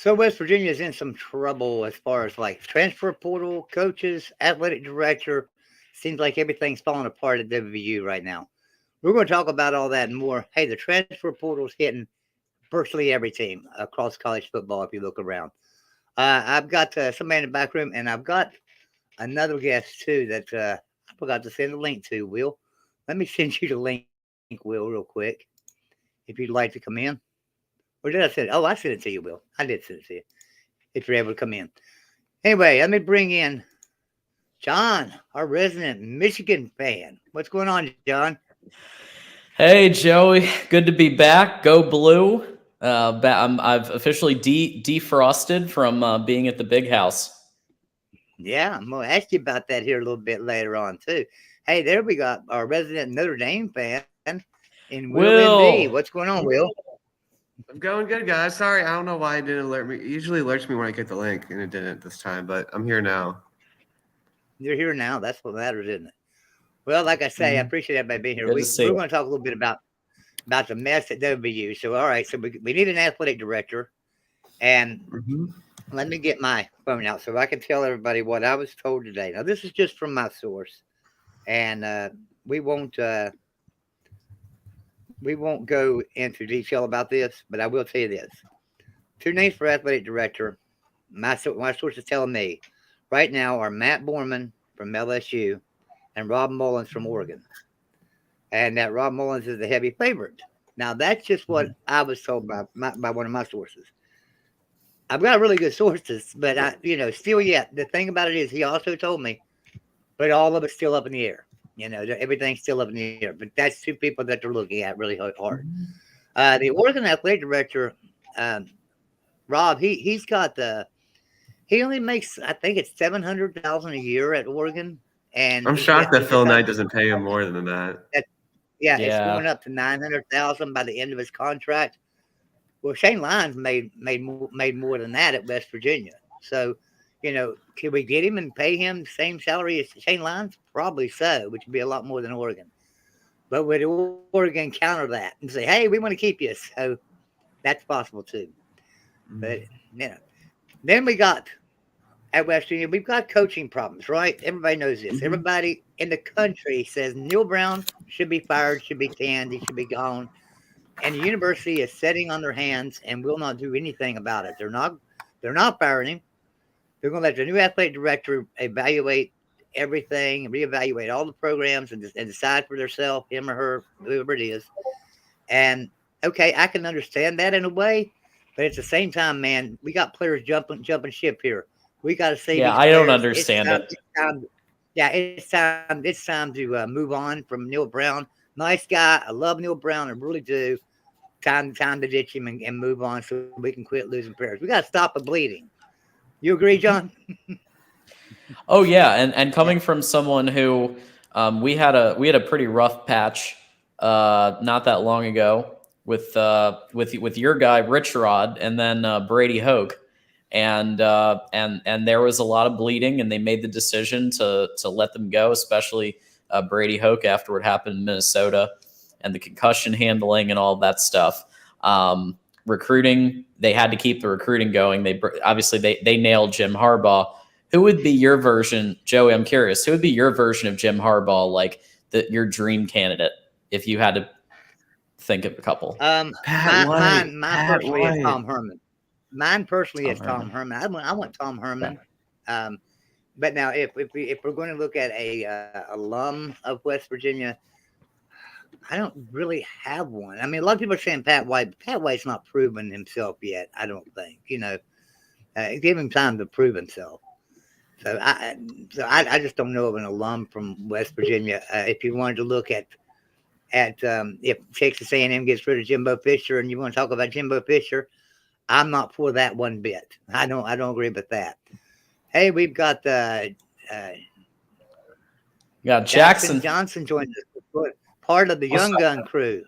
So West Virginia is in some trouble as far as like transfer portal, coaches, athletic director. Seems like everything's falling apart at WVU right now. We're going to talk about all that and more. Hey, the transfer portal's hitting virtually every team across college football if you look around. I've got somebody in the back room, and I've got another guest too that I forgot to send the link to, Will. Let me send you the link, Will, real quick, if you'd like to come in. Or did I send it? Oh, I sent it to you, Will. I did send it to you. If you're able to come in. Anyway, let me bring in John, our resident Michigan fan. What's going on, John? Hey, Joey. Good to be back. Go blue. I've officially defrosted from being at the big house. Yeah, I'm going to ask you about that here a little bit later on, too. Hey, there we got our resident Notre Dame fan in Will MD. What's Will. going on, Will? I'm going good, guys. Sorry, I don't know why it didn't alert me. It usually alerts me when I get the link, and it didn't this time, but I'm here now. You're here now. That's what matters, isn't it? Well, like I say, I appreciate everybody being here. Good to see We're you. going to talk a little bit about the mess at WVU. So, all right, so we need an athletic director. And Mm-hmm. let me get my phone out so I can tell everybody what I was told today. Now, this is just from my source, and we won't go into detail about this, but I will tell you this: two names for athletic director. My source is telling me right now are Matt Borman from LSU and Rob Mullins from Oregon, and that Rob Mullins is the heavy favorite. Now, that's just what I was told by one of my sources. I've got really good sources, but still yet. The thing about it is, he also told me, but all of it's still up in the air. Everything's still up in the air. But that's two people that they're looking at really hard. The Oregon athletic director, um, Rob, he only makes, I think it's 700,000 a year at Oregon, and I'm he shocked that he Phil just got Knight doesn't pay him more than that. that. Yeah, it's Yeah. going up to 900,000 by the end of his contract. Well, Shane Lyons made more than that at West Virginia. So, can we get him and pay him the same salary as Shane Lyons? Probably so, which would be a lot more than Oregon. But would Oregon counter that and say, "Hey, we want to keep you"? So that's possible too. But you know, then we got at West Virginia, we've got coaching problems, right? Everybody knows this. Mm-hmm. Everybody in the country says Neil Brown should be fired, should be canned, he should be gone. And the university is sitting on their hands and will not do anything about it. They're not firing him. They're going to let the new athletic director evaluate everything and reevaluate all the programs and decide for themselves, him or her, whoever it is. And okay, I can understand that in a way, but at the same time, man, we got players jumping ship here. We got to save Yeah, these I don't players. understand it. Yeah, it's time to move on from Neil Brown. Nice guy. I love Neil Brown. I really do. Time to ditch him and move on so we can quit losing players. We got to stop the bleeding. You agree, John? Oh yeah, and Yeah. coming from someone who we had a pretty rough patch not that long ago with your guy Rich Rod and then Brady Hoke, and there was a lot of bleeding, and they made the decision to let them go, especially Brady Hoke after what happened in Minnesota and the concussion handling and all that stuff. Recruiting, they had to keep the recruiting going. They nailed Jim Harbaugh. Who would be your version, Joey? I'm curious. Who would be your version of Jim Harbaugh, like your dream candidate, if you had to think of a couple? Pat White. Mine Pat personally is White. Tom Herman. Mine personally Tom is Tom Herman. Herman. I want Tom Herman. Um, but now, if we're going to look at a alum of West Virginia, I don't really have one. I mean, a lot of people are saying Pat White, but Pat White's not proven himself yet. I don't think. Give him time to prove himself. So I just don't know of an alum from West Virginia. If you wanted to look at if Texas A&M gets rid of Jimbo Fisher, and you want to talk about Jimbo Fisher, I'm not for that one bit. I don't agree with that. Hey, we've got Yeah, Jackson Jackson. Johnson joined us, part of the What's Young up? Gun crew.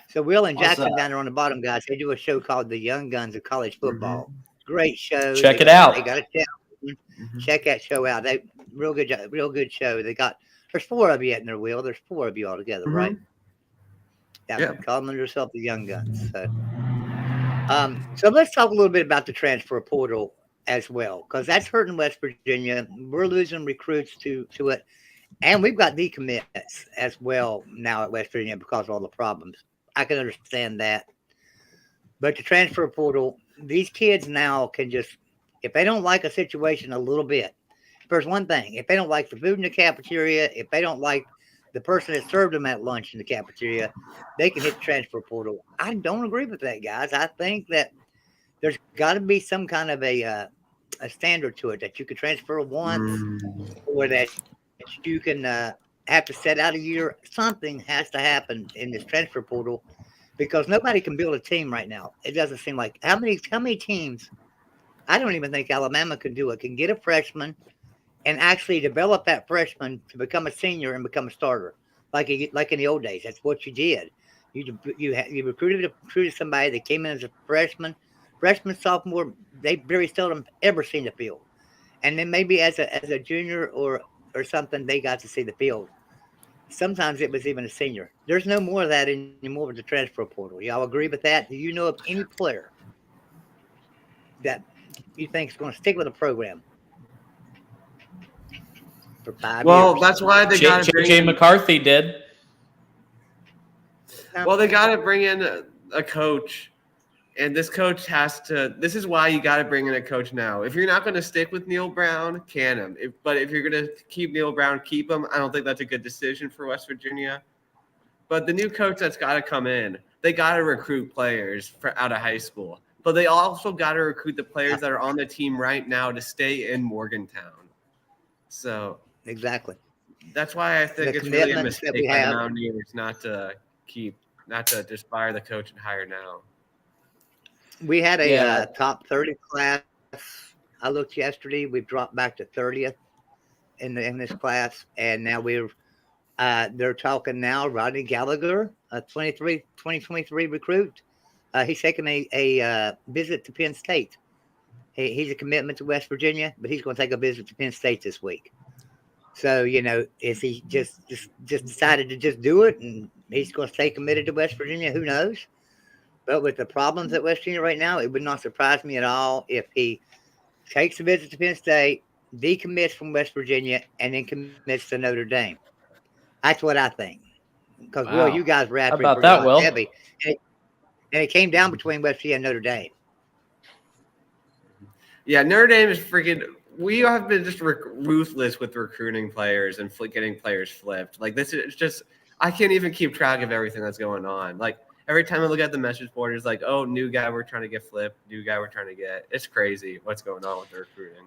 So Will and What's Jackson up? down there on the bottom, guys, they do a show called The Young Guns of College Football. Great show. Check They it got a out. channel. Mm-hmm. Check that show out. They real good show. There's four of you in there, Will. There's four of you all together, right? Yeah, Yep. calling yourself the Young Guns. So So let's talk a little bit about the transfer portal as well, because that's hurting West Virginia. We're losing recruits to it, and we've got decommits as well now at West Virginia because of all the problems. I can understand that, but the transfer portal, these kids now can just, if they don't like a situation a little bit, there's one thing: if they don't like the food in the cafeteria, if they don't like the person that served them at lunch in the cafeteria, they can hit the transfer portal. I don't agree with that, guys. I think that there's got to be some kind of a standard to it that you could transfer once, or that you can have to set out a year. Something has to happen in this transfer portal because nobody can build a team right now. It doesn't seem like how many teams. I don't even think Alabama can do it. Can get a freshman and actually develop that freshman to become a senior and become a starter, like in the old days. That's what you did. You recruited somebody that came in as a freshman, sophomore. They very seldom ever seen the field, and then maybe as a junior or something, they got to see the field. Sometimes it was even a senior. There's no more of that anymore with the transfer portal. Y'all agree with that? Do you know of any player that you think is going to stick with a program for 5 years? Well, that's why they got to bring J.J. in. McCarthy did. Well, they got to bring in a coach, and this coach has to. This is why you got to bring in a coach now. If you're not going to stick with Neil Brown, can him. But if you're going to keep Neil Brown, keep him. I don't think that's a good decision for West Virginia. But the new coach that's got to come in, they got to recruit players out of high school. But they also got to recruit the players that are on the team right now to stay in Morgantown. So exactly. That's why I think it's really a mistake by the Mountaineers not to just fire the coach and hire now. We had a top 30 class. I looked yesterday. We've dropped back to 30th in this class, and now they're talking now. Rodney Gallagher, a 2023 recruit. He's taking a visit to Penn State. He's a commitment to West Virginia, but he's going to take a visit to Penn State this week. So, is he just decided to just do it and he's going to stay committed to West Virginia? Who knows? But with the problems at West Virginia right now, it would not surprise me at all if he takes a visit to Penn State, decommits from West Virginia, and then commits to Notre Dame. That's what I think. Because, Will, you guys were after him pretty heavy. And it came down between West Virginia and Notre Dame. Yeah, Notre Dame is freaking – we have been just ruthless with recruiting players and getting players flipped. Like, this is just – I can't even keep track of everything that's going on. Like, every time I look at the message board, it's like, oh, new guy we're trying to get flipped, new guy we're trying to get. It's crazy what's going on with the recruiting.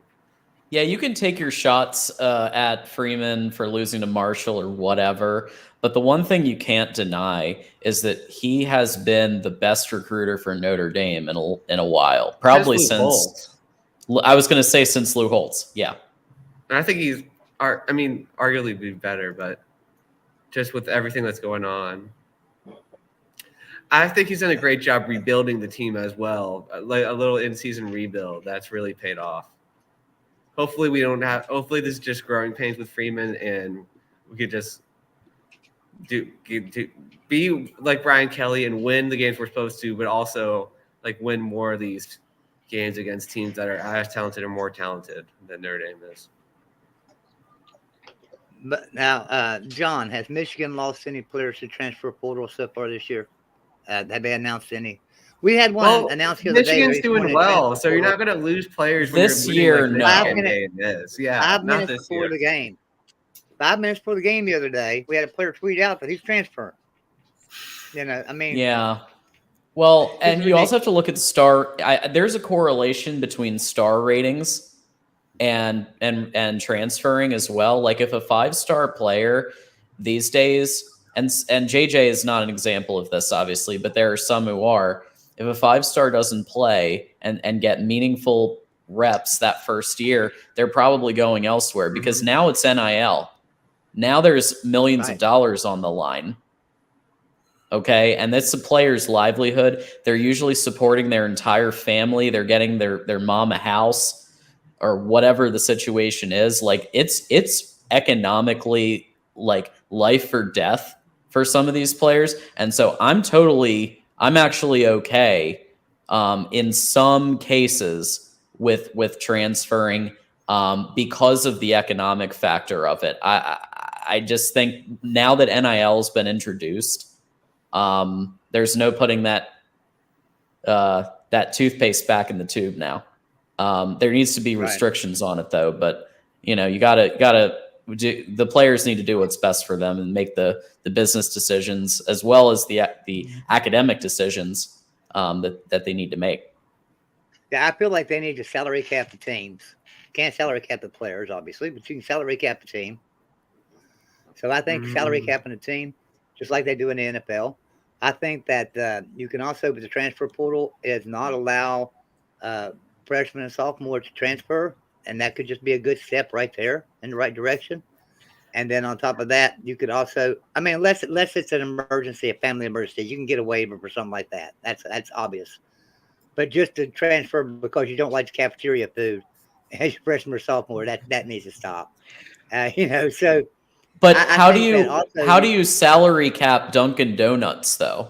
Yeah, you can take your shots at Freeman for losing to Marshall or whatever, but the one thing you can't deny is that he has been the best recruiter for Notre Dame in a while, probably since I was going to say since Lou Holtz. Yeah, and I think he's, arguably be better, but just with everything that's going on, I think he's done a great job rebuilding the team as well. Like a little in-season rebuild that's really paid off. Hopefully this is just growing pains with Freeman, and we could just be like Brian Kelly and win the games we're supposed to, but also like win more of these games against teams that are as talented or more talented than Notre Dame is. But now, John, has Michigan lost any players to transfer portal so far this year? Have they announced any? We had one announced the other day. Michigan's doing well, so you're not going to lose players this year. No, 5 minutes before the game. 5 minutes before the game the other day, we had a player tweet out that he's transferring. Yeah. Well, and you also have to look at star. There's a correlation between star ratings and transferring as well. Like if a 5-star player these days, and JJ is not an example of this, obviously, but there are some who are. If a 5-star doesn't play and get meaningful reps that first year, they're probably going elsewhere because now it's NIL. Now there's millions of dollars on the line. Okay. And that's the player's livelihood. They're usually supporting their entire family. They're getting their mom a house or whatever the situation is. Like it's economically like life or death for some of these players. And so I'm actually okay in some cases with transferring because of the economic factor of it. I just think now that NIL's been introduced, there's no putting that toothpaste back in the tube now. There needs to be restrictions on it though, but you gotta the players need to do what's best for them and make the business decisions as well as the academic decisions that they need to make. Yeah, I feel like they need to salary cap the teams. Can't salary cap the players, obviously, but you can salary cap the team. So I think salary capping a team, just like they do in the NFL. I think that you can also, with the transfer portal, is not allow freshmen and sophomores to transfer, and that could just be a good step right there in the right direction. And then on top of that, you could also, I mean, unless it's an emergency, a family emergency, you can get a waiver for something like that. That's obvious. But just to transfer because you don't like the cafeteria food as your freshman or sophomore, that needs to stop. So. But how do you salary cap Dunkin' Donuts though?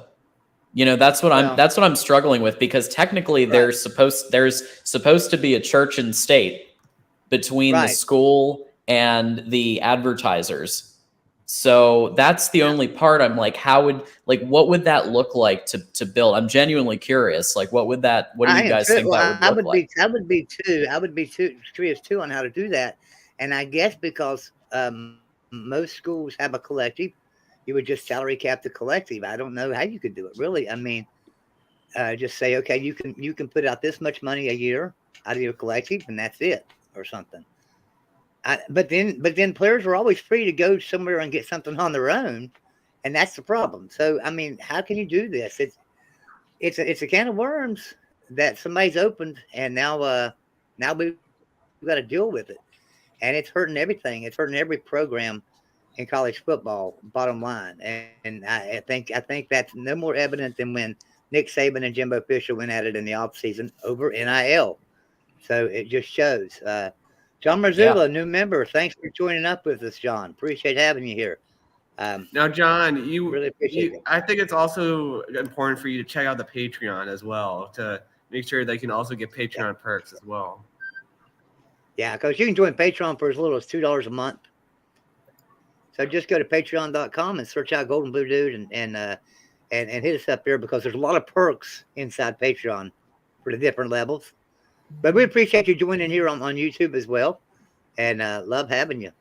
That's what I'm struggling with, because technically there's supposed to be a church and state between the school and the advertisers. So that's the only part I'm like, what would that look like to build? I'm genuinely curious. Like, what do you guys think that would look like? I would be too curious too on how to do that. And I guess because most schools have a collective, you would just salary cap the collective. I don't know how you could do it really. I mean, just say, okay, you can put out this much money a year out of your collective, and that's it, or something. But then players are always free to go somewhere and get something on their own, and that's the problem. So I mean, how can you do this? It's a can of worms that somebody's opened, and now we've got to deal with it, and it's hurting everything. It's hurting every program in college football. Bottom line, and I think that's no more evident than when Nick Saban and Jimbo Fisher went at it in the offseason over NIL. So it just shows. John Marzullo, new member. Thanks for joining up with us, John. Appreciate having you here. Now, John, really appreciate it. I think it's also important for you to check out the Patreon as well to make sure they can also get Patreon perks as well. Yeah, because you can join Patreon for as little as $2 a month. So just go to patreon.com and search out Golden Blue Dude and hit us up there, because there's a lot of perks inside Patreon for the different levels. But we appreciate you joining here on YouTube as well, and love having you.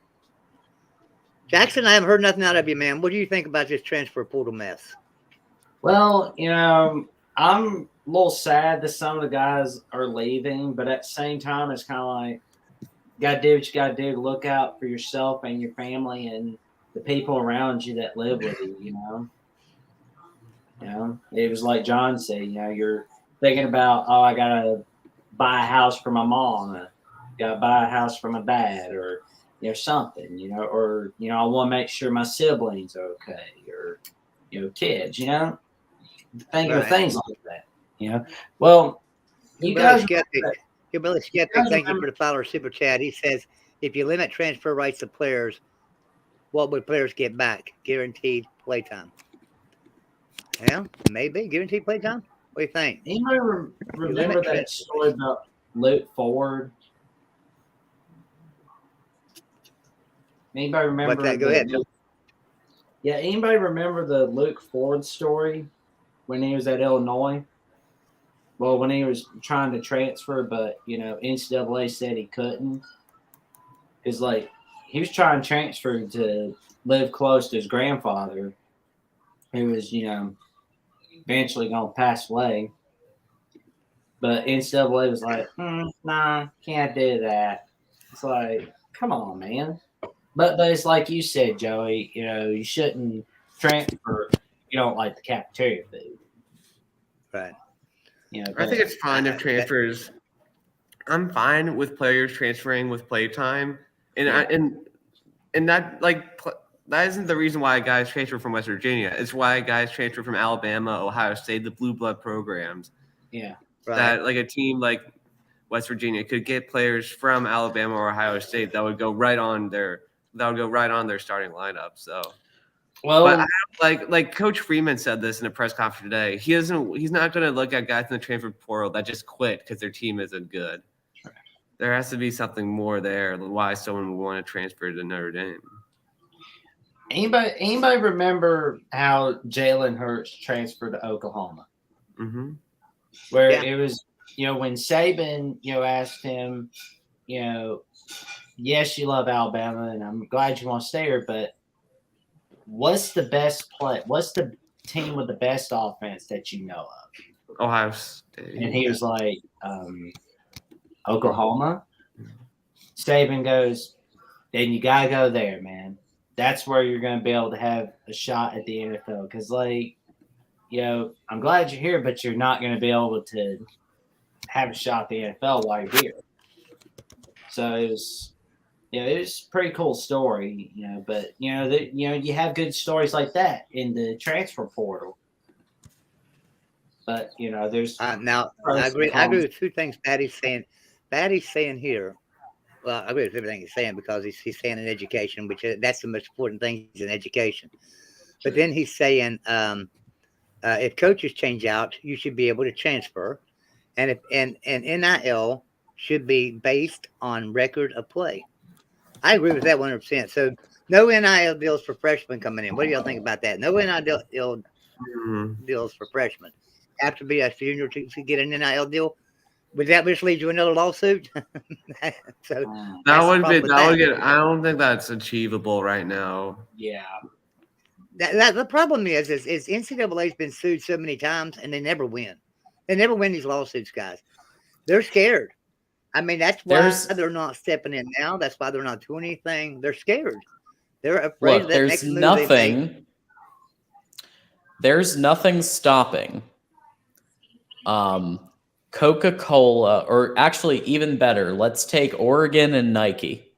Jackson, I haven't heard nothing out of you, man. What do you think about this transfer portal mess? Well, I'm a little sad that some of the guys are leaving, but at the same time, it's kind of like, you got to do what you got to do to look out for yourself and your family and the people around you that live with you, It was like John said, you're thinking about, I got to buy a house for my mom, got to buy a house for my dad, or something, or I want to make sure my siblings are okay, or kids, think of things like that, Well, you guys, Billy Skeptic, thank you for the follower super chat. He says, if you limit transfer rights to players, what would players get back? Guaranteed playtime. Yeah, maybe guaranteed playtime. What do you think? Anybody remember that story about Luke Ford? Anybody remember? Go ahead. Yeah, anybody remember the Luke Ford story when he was at Illinois? Well, when he was trying to transfer, but NCAA said he couldn't, because he was trying to transfer to live close to his grandfather, who was eventually going to pass away. But NCAA was like, nah, can't do that. It's like, come on, man. But it's like you said, Joey, you shouldn't transfer if you don't like the cafeteria food. Right. I think it's fine if transfers. I'm fine with players transferring with playtime, and that that isn't the reason why guys transfer from West Virginia. It's why guys transfer from Alabama, Ohio State, the blue blood programs. Yeah, right. That a team like West Virginia could get players from Alabama or Ohio State that would go right on their starting lineup. So Well, But like Coach Freeman said this in a press conference today. He's not going to look at guys in the transfer portal that just quit because their team isn't good. There has to be something more there. Why someone would want to transfer to Notre Dame? anybody remember how Jalen Hurts transferred to Oklahoma? Mm-hmm. Where Yeah. it was, when Saban, asked him, yes, you love Alabama, and I'm glad you want to stay here, but what's the best play? What's the team with the best offense that you know of? Ohio State. And he was like, Oklahoma. Saban goes, then you gotta go there, man. That's where you're gonna be able to have a shot at the NFL. Because, I'm glad you're here, but you're not gonna be able to have a shot at the NFL while you're here. So it was a pretty cool story, But you have good stories like that in the transfer portal. But there's now I agree with two things Patty's saying. Patty's saying here. Well, I agree with everything he's saying because he's saying in education, which that's the most important thing is in education. But then he's saying if coaches change out, you should be able to transfer, and NIL should be based on record of play. I agree with that 100%. So no NIL deals for freshmen coming in. What do y'all think about that? No NIL deals for freshmen. Have to be a junior to get an NIL deal. Would that just lead to another lawsuit? So that would get. I don't think that's achievable right now. Yeah. The problem is NCAA's been sued so many times and they never win. They never win these lawsuits, guys. They're scared. I mean, that's why they're not stepping in now. That's why they're not doing anything. They're scared. They're afraid of that there's next move they make. There's nothing stopping Coca-Cola, or actually even better, let's take Oregon and Nike.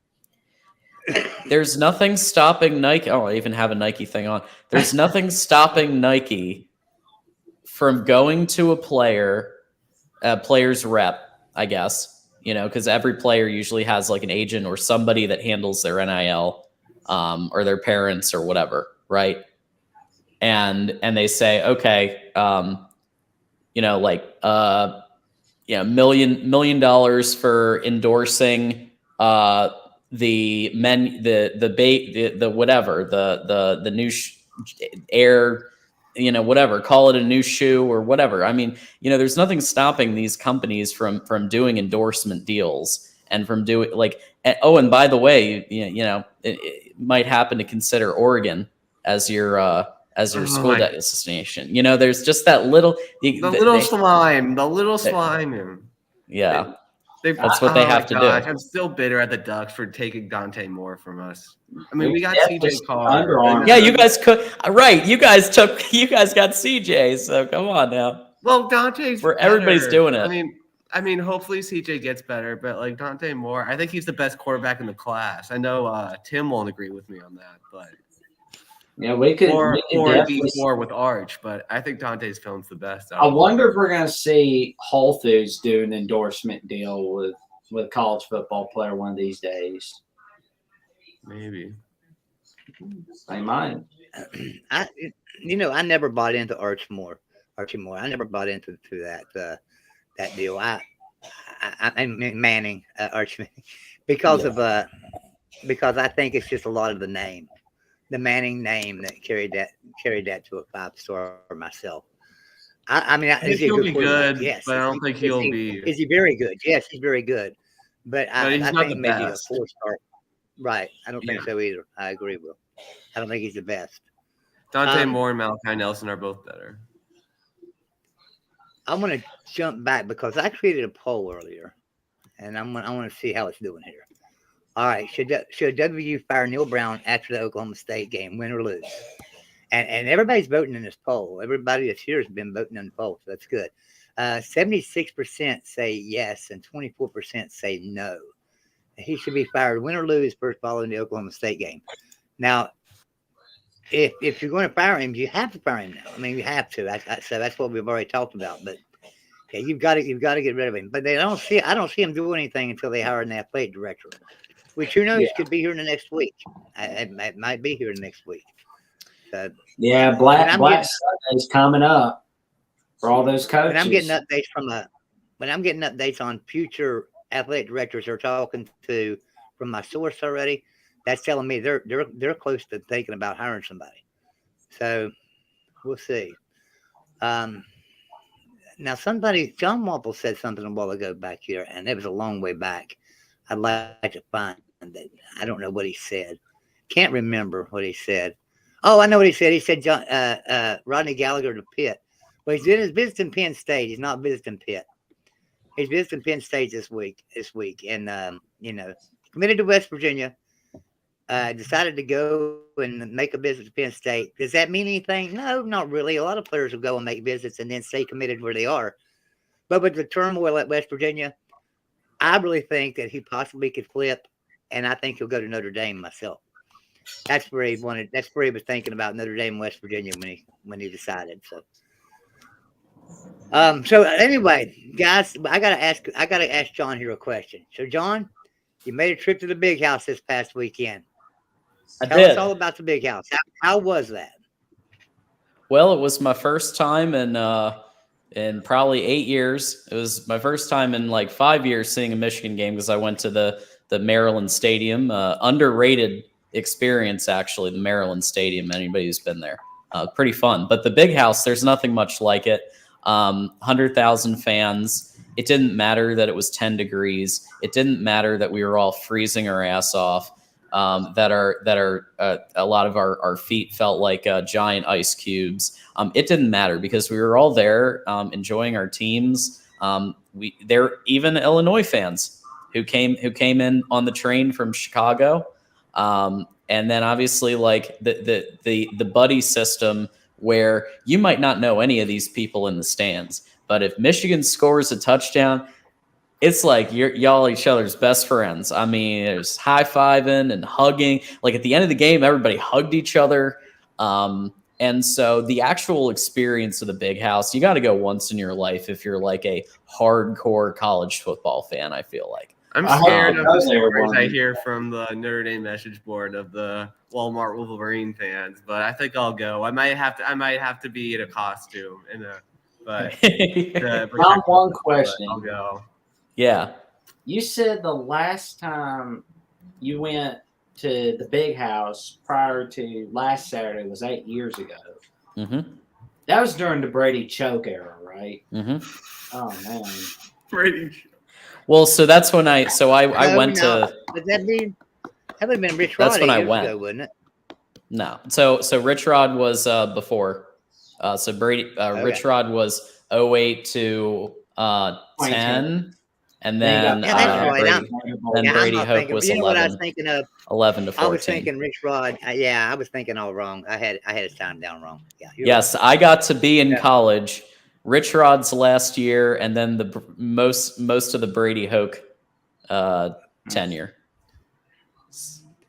There's nothing stopping Nike. Oh, I even have a Nike thing on. There's nothing stopping Nike from going to a player's rep, I guess, because every player usually has like an agent or somebody that handles their NIL, or their parents or whatever, right? And they say, okay, $1 million for endorsing the new air, whatever, call it a new shoe or whatever. I mean, there's nothing stopping these companies from doing endorsement deals and from doing and by the way, it might happen to consider Oregon as your school destination. There's just that little slime. Yeah. That's what they have to do. I'm still bitter at the Ducks for taking Dante Moore from us. I mean, we got CJ Carr. Yeah, you guys could. Right, you guys got CJ. So come on now. Well, Dante's where everybody's doing it. I mean, hopefully CJ gets better, but like Dante Moore, I think he's the best quarterback in the class. I know Tim won't agree with me on that, but yeah, we could D4 with Arch, but I think Dante's film's the best. I wonder if we're going to see Whole Foods do an endorsement deal with college football player one of these days. Maybe. They might. I never bought into Archie Moore. I never bought into that deal. I Manning, Archie, because I think it's just a lot of the name. The Manning name that carried that to a 5-star myself. I mean, is he a good quarterback? Yes, but I don't think he'll be. Is he very good? Yes, he's very good. But I think maybe a 4-star. Right. I don't think so either. I agree with. I don't think he's the best. Dante Moore and Malachi Nelson are both better. I want to jump back because I created a poll earlier, and I want to see how it's doing here. All right, should WVU fire Neil Brown after the Oklahoma State game, win or lose? And everybody's voting in this poll. Everybody that's here has been voting in the poll, so that's good. 76% say yes, and 24% say no. He should be fired, win or lose, first following the Oklahoma State game. Now, if you're going to fire him, you have to fire him now. I mean, you have to. So that's what we've already talked about. But yeah, you've got to get rid of him. But I don't see him doing anything until they hire an athletic director, which who knows could be here in the next week. It might be here in the next week. So Yeah, Black Sunday's coming up for all those coaches. When I'm getting updates on future athletic directors they're talking to from my source already, that's telling me they're close to thinking about hiring somebody. So we'll see. Now John Wapple said something a while ago back here, and it was a long way back. I'd like to find it. I don't know what he said. Can't remember what he said. Oh, I know what he said. He said Rodney Gallagher to Pitt. Well, he's visiting Penn State. He's not visiting Pitt. He's visiting Penn State this week, and committed to West Virginia. Decided to go and make a visit to Penn State. Does that mean anything? No, not really. A lot of players will go and make visits and then stay committed where they are. But with the turmoil at West Virginia, I really think that he possibly could flip, and I think he'll go to Notre Dame myself. That's where he wanted. That's where he was thinking about Notre Dame, West Virginia when he decided. So anyway, guys, I gotta ask John here a question. So John, you made a trip to the Big House this past weekend. Tell us all about the Big House. How was that? Well, it was my first time in probably 8 years. It was my first time in like 5 years seeing a Michigan game because I went to the Maryland Stadium. Underrated experience, actually, the Maryland Stadium. Anybody who's been there, pretty fun. But the Big House, there's nothing much like it. 100,000 fans. It didn't matter that it was 10 degrees. It didn't matter that we were all freezing our ass off. That a lot of our feet felt like giant ice cubes. It didn't matter because we were all there enjoying our teams. There even Illinois fans who came in on the train from Chicago, and then obviously like the buddy system where you might not know any of these people in the stands, but if Michigan scores a touchdown, it's like y'all each other's best friends. I mean, there's high-fiving and hugging. Like at the end of the game, everybody hugged each other. And so the actual experience of the Big House, you got to go once in your life if you're like a hardcore college football fan, I feel like. I'm scared of the stories I hear from the Notre Dame message board of the Walmart Wolverine fans, but I think I'll go. I might have to be in a costume but one question. I'll go. Yeah. You said the last time you went to the Big House prior to last Saturday was 8 years ago. Mm-hmm. That was during the Brady choke era, right? Mm-hmm. Oh man. Brady. Well, so that's when I went to. Would that would have been Rich Rod? That's when I went, ago, wouldn't it? No. So Rich Rod was before. So Brady Okay. Rich Rod was 08 to 10. And then Brady Hope was 11. What I was thinking of? 11 to 14. I was thinking Rich Rod. I was thinking all wrong. I had his time down wrong. Yeah. Yes, right. I got to be in college. Rich Rod's last year, and then the most of the Brady Hoke tenure,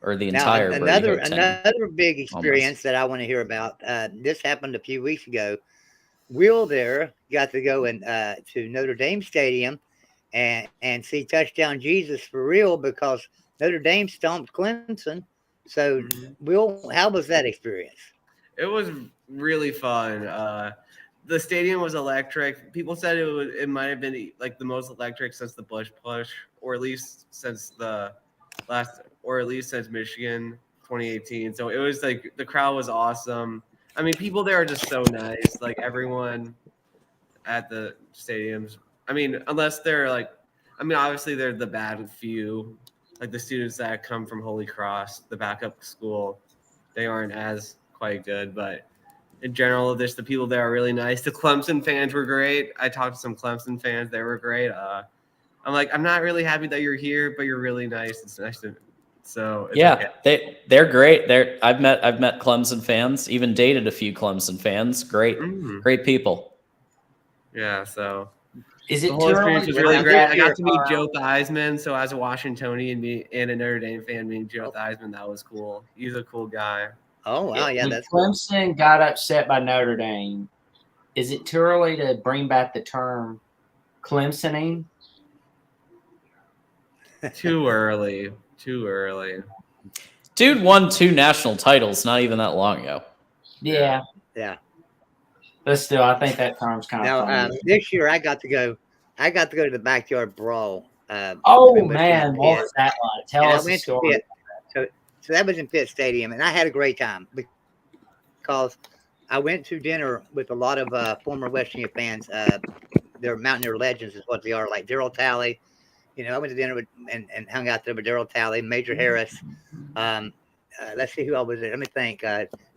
or the entire another big experience that I want to hear about. This happened a few weeks ago. Will there got to go to Notre Dame Stadium and see Touchdown Jesus for real because Notre Dame stomped Clemson. So, Will, how was that experience? It was really fun. The stadium was electric. People said it might have been like the most electric since the Bush push, or at least since Michigan 2018. So it was like the crowd was awesome. I mean, people there are just so nice. Like everyone at the stadiums. I mean, unless they're obviously they're the bad few, like the students that come from Holy Cross, the backup school, they aren't as quite good, but in general, the people there are really nice. The Clemson fans were great. I talked to some Clemson fans. They were great. I'm not really happy that you're here, but you're really nice. It's nice to. So yeah, okay. They're great. I've met Clemson fans. Even dated a few Clemson fans. Great, great people. Yeah. So is it the whole experience was really great. I got to meet Joe Theismann. So as a Washingtonian and a Notre Dame fan, meeting Joe Theismann, that was cool. He's a cool guy. Oh, wow. Yeah, that's Clemson got upset by Notre Dame. Is it too early to bring back the term Clemsoning? Too early. Dude won 2 national titles not even that long ago. Yeah, Yeah. but still, I think that term's kind of Now, funny. this year I got to go. I got to go to the backyard brawl. Oh In West Virginia man, what Pitt, was that like? Tell and I us the went to story. Pitt. So that was in Pitt Stadium, and I had a great time because I went to dinner with a lot of former West Virginia fans. They're Mountaineer legends, is what they are, like Daryl Talley. I went to dinner with and hung out there with Daryl Talley, Major Harris. Um, let's see who else was there. Let me think.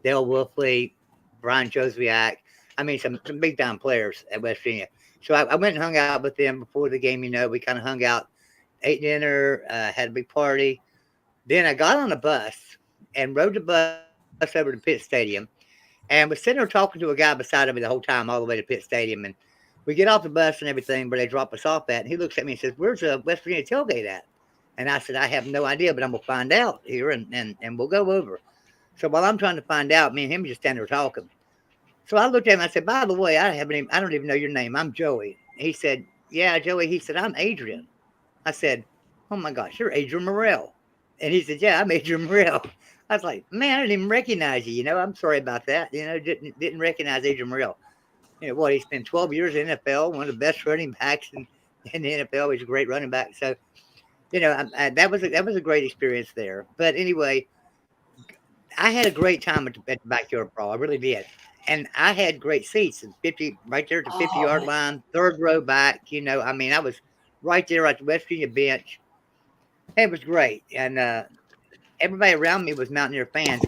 Dale Wolfley, Brian Josviak. I mean, some big time players at West Virginia. So I went and hung out with them before the game. We kind of hung out, ate dinner, had a big party. Then I got on a bus and rode the bus over to Pitt Stadium and was sitting there talking to a guy beside me the whole time, all the way to Pitt Stadium. And we get off the bus and everything where they drop us off at. And he looks at me and says, "Where's the West Virginia tailgate at?" And I said, "I have no idea, but I'm going to find out here and we'll go over." So while I'm trying to find out, me and him just standing there talking. So I looked at him and I said, "By the way, I don't even know your name. I'm Joey." He said, "Yeah, Joey." He said, "I'm Adrian." I said, "Oh my gosh, you're Adrian Morrell." And he said, "Yeah, I'm Adrian Morrell." I was like, "Man, I didn't even recognize you. I'm sorry about that. Didn't recognize Adrian Morrell. He spent 12 years in the NFL, one of the best running backs in the NFL. He's a great running back. So, that was a great experience there. But anyway, I had a great time at the backyard brawl. I really did. And I had great seats, right there at the 50-yard line, third row back. I was right there at the West Virginia bench. It was great. And everybody around me was Mountaineer fans,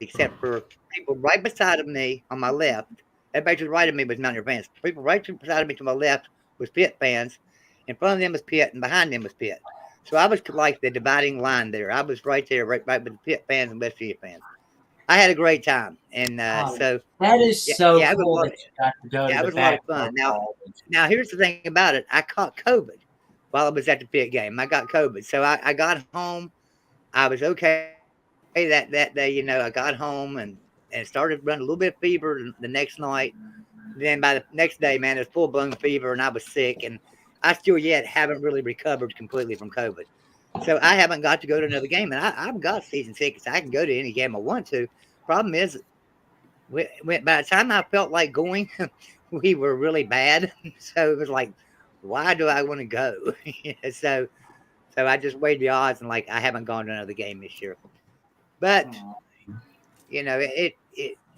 except for people right beside of me on my left. Everybody to the right of me was Mountaineer fans. People right beside of me to my left was Pitt fans. In front of them was Pitt, and behind them was Pitt. So I was like the dividing line there. I was right there, right with the Pitt fans and West Virginia fans. I had a great time, and so that is so cool that you got to go to it the was a lot of fun. Now here's the thing about it: I caught COVID while I was at the Pitt game. I got COVID, so I got home. I was okay that day. I got home and started running a little bit of fever the next night. Then by the next day, man, it was full blown fever, and I was sick, and I still yet haven't really recovered completely from COVID. So I haven't got to go to another game, and I've got season tickets. I can go to any game I want to. Problem is, by the time I felt like going, we were really bad. So it was like, why do I want to go? So I just weighed the odds, and I haven't gone to another game this year. But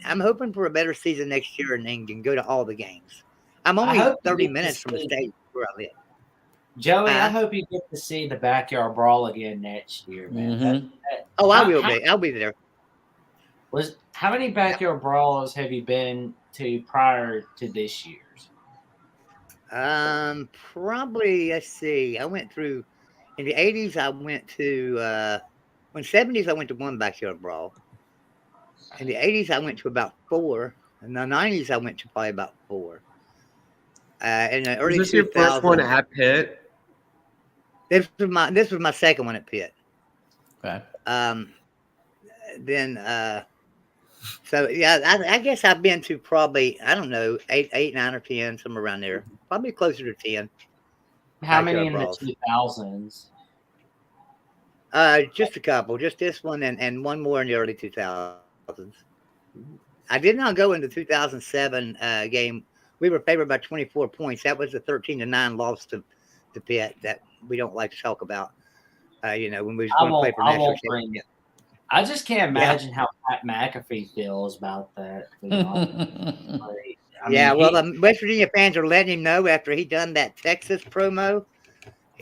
I'm hoping for a better season next year and can go to all the games. I'm only 30 minutes from the stadium where I live. Joey, I hope you get to see the backyard brawl again next year, man. Mm-hmm. I will be. I'll be there. How many backyard brawls have you been to prior to this year's? Probably. Let's see. I went through in the 80s. I went to when 70s. I went to one backyard brawl. In the 80s, I went to about 4. In the 90s, I went to probably about 4. In the early 2000s, was this your first one at Pitt? This was my second one at Pitt. Okay. Then so yeah, I guess I've been to probably, I don't know, 8, 9, or 10, somewhere around there. Probably closer to 10. How many in the 2000s? Just a couple. Just this one and one more in the early 2000s. I did not go in the 2007 game. We were favored by 24 points. That was a 13-9 loss to Pitt that we don't like to talk about. When we was going to play for national championship. I just can't imagine how Pat McAfee feels about that. West Virginia fans are letting him know after he done that Texas promo.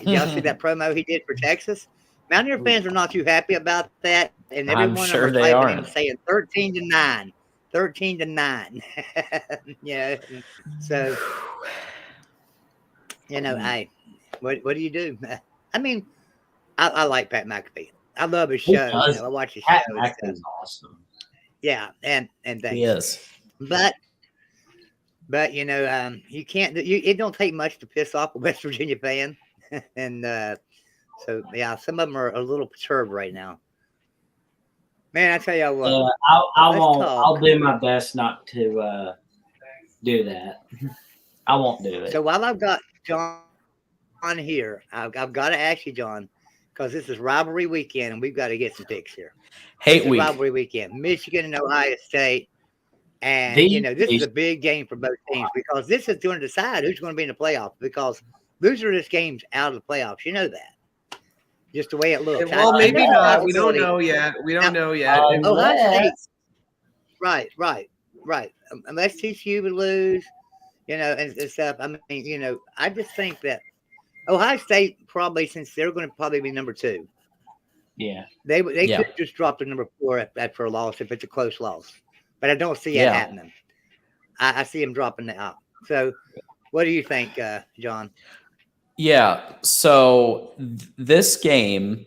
Y'all see that promo he did for Texas? Mountaineer fans are not too happy about that, and everyone was typing him saying 13-9, 13-9. Yeah, so what do you do? I mean, I like Pat McAfee. I love his show. I watch his Pat show. McAfee's awesome. Yeah, and thanks. He is. But you can't. It don't take much to piss off a West Virginia fan, and so yeah, some of them are a little perturbed right now. Man, I tell you what. I'll do my best not to do that. I won't do it. So while I've got John on here, I've got to ask you, John, because this is rivalry weekend, and we've got to get some picks here. Rivalry weekend. Michigan and Ohio State. And The this is a big game for both teams because this is going to decide who's going to be in the playoffs. Because loser of this game's out of the playoffs. You know that. Just the way it looks. Well, maybe know. not. We don't know yet. We don't know yet. Ohio State. Unless Right. Unless TCU would lose, and stuff. I mean, I just think that Ohio State probably, since they're going to probably be number 2, yeah, they Yeah. could just drop to number 4 after a loss if it's a close loss. But I don't see that happening. I see them dropping out. So, what do you think, John? Yeah. So this game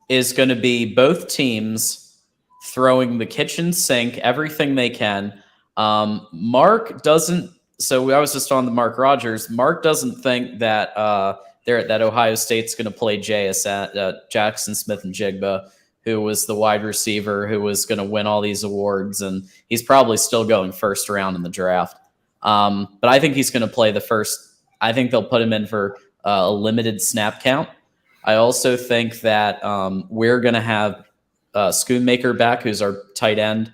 is going to be both teams throwing the kitchen sink, everything they can. Mark doesn't. So I was just on the Mark Rogers. Mark doesn't think that that Ohio State's going to play Jackson Smith and Jigba, who was the wide receiver who was going to win all these awards, and he's probably still going first round in the draft. But I think he's going to play the first. I think they'll put him in for a limited snap count. I also think that we're going to have Schoonmaker back, who's our tight end,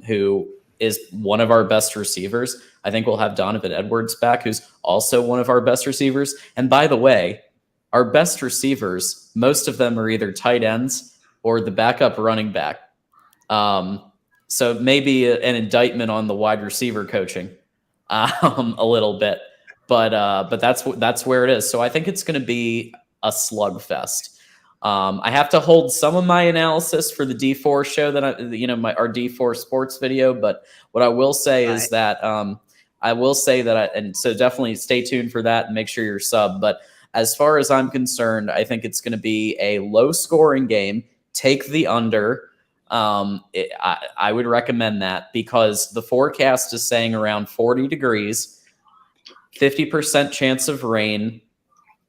who is one of our best receivers. I think we'll have Donovan Edwards back, who's also one of our best receivers. And by the way, our best receivers, most of them are either tight ends or the backup running back. So maybe an indictment on the wide receiver coaching a little bit. But that's where it is. So I think it's going to be a slugfest. I have to hold some of my analysis for the D4 show that our D4 sports video. But what I will say is that and so definitely stay tuned for that and make sure you're sub. But as far as I'm concerned, I think it's going to be a low scoring game. Take the under. I would recommend that because the forecast is saying around 40 degrees, 50% chance of rain,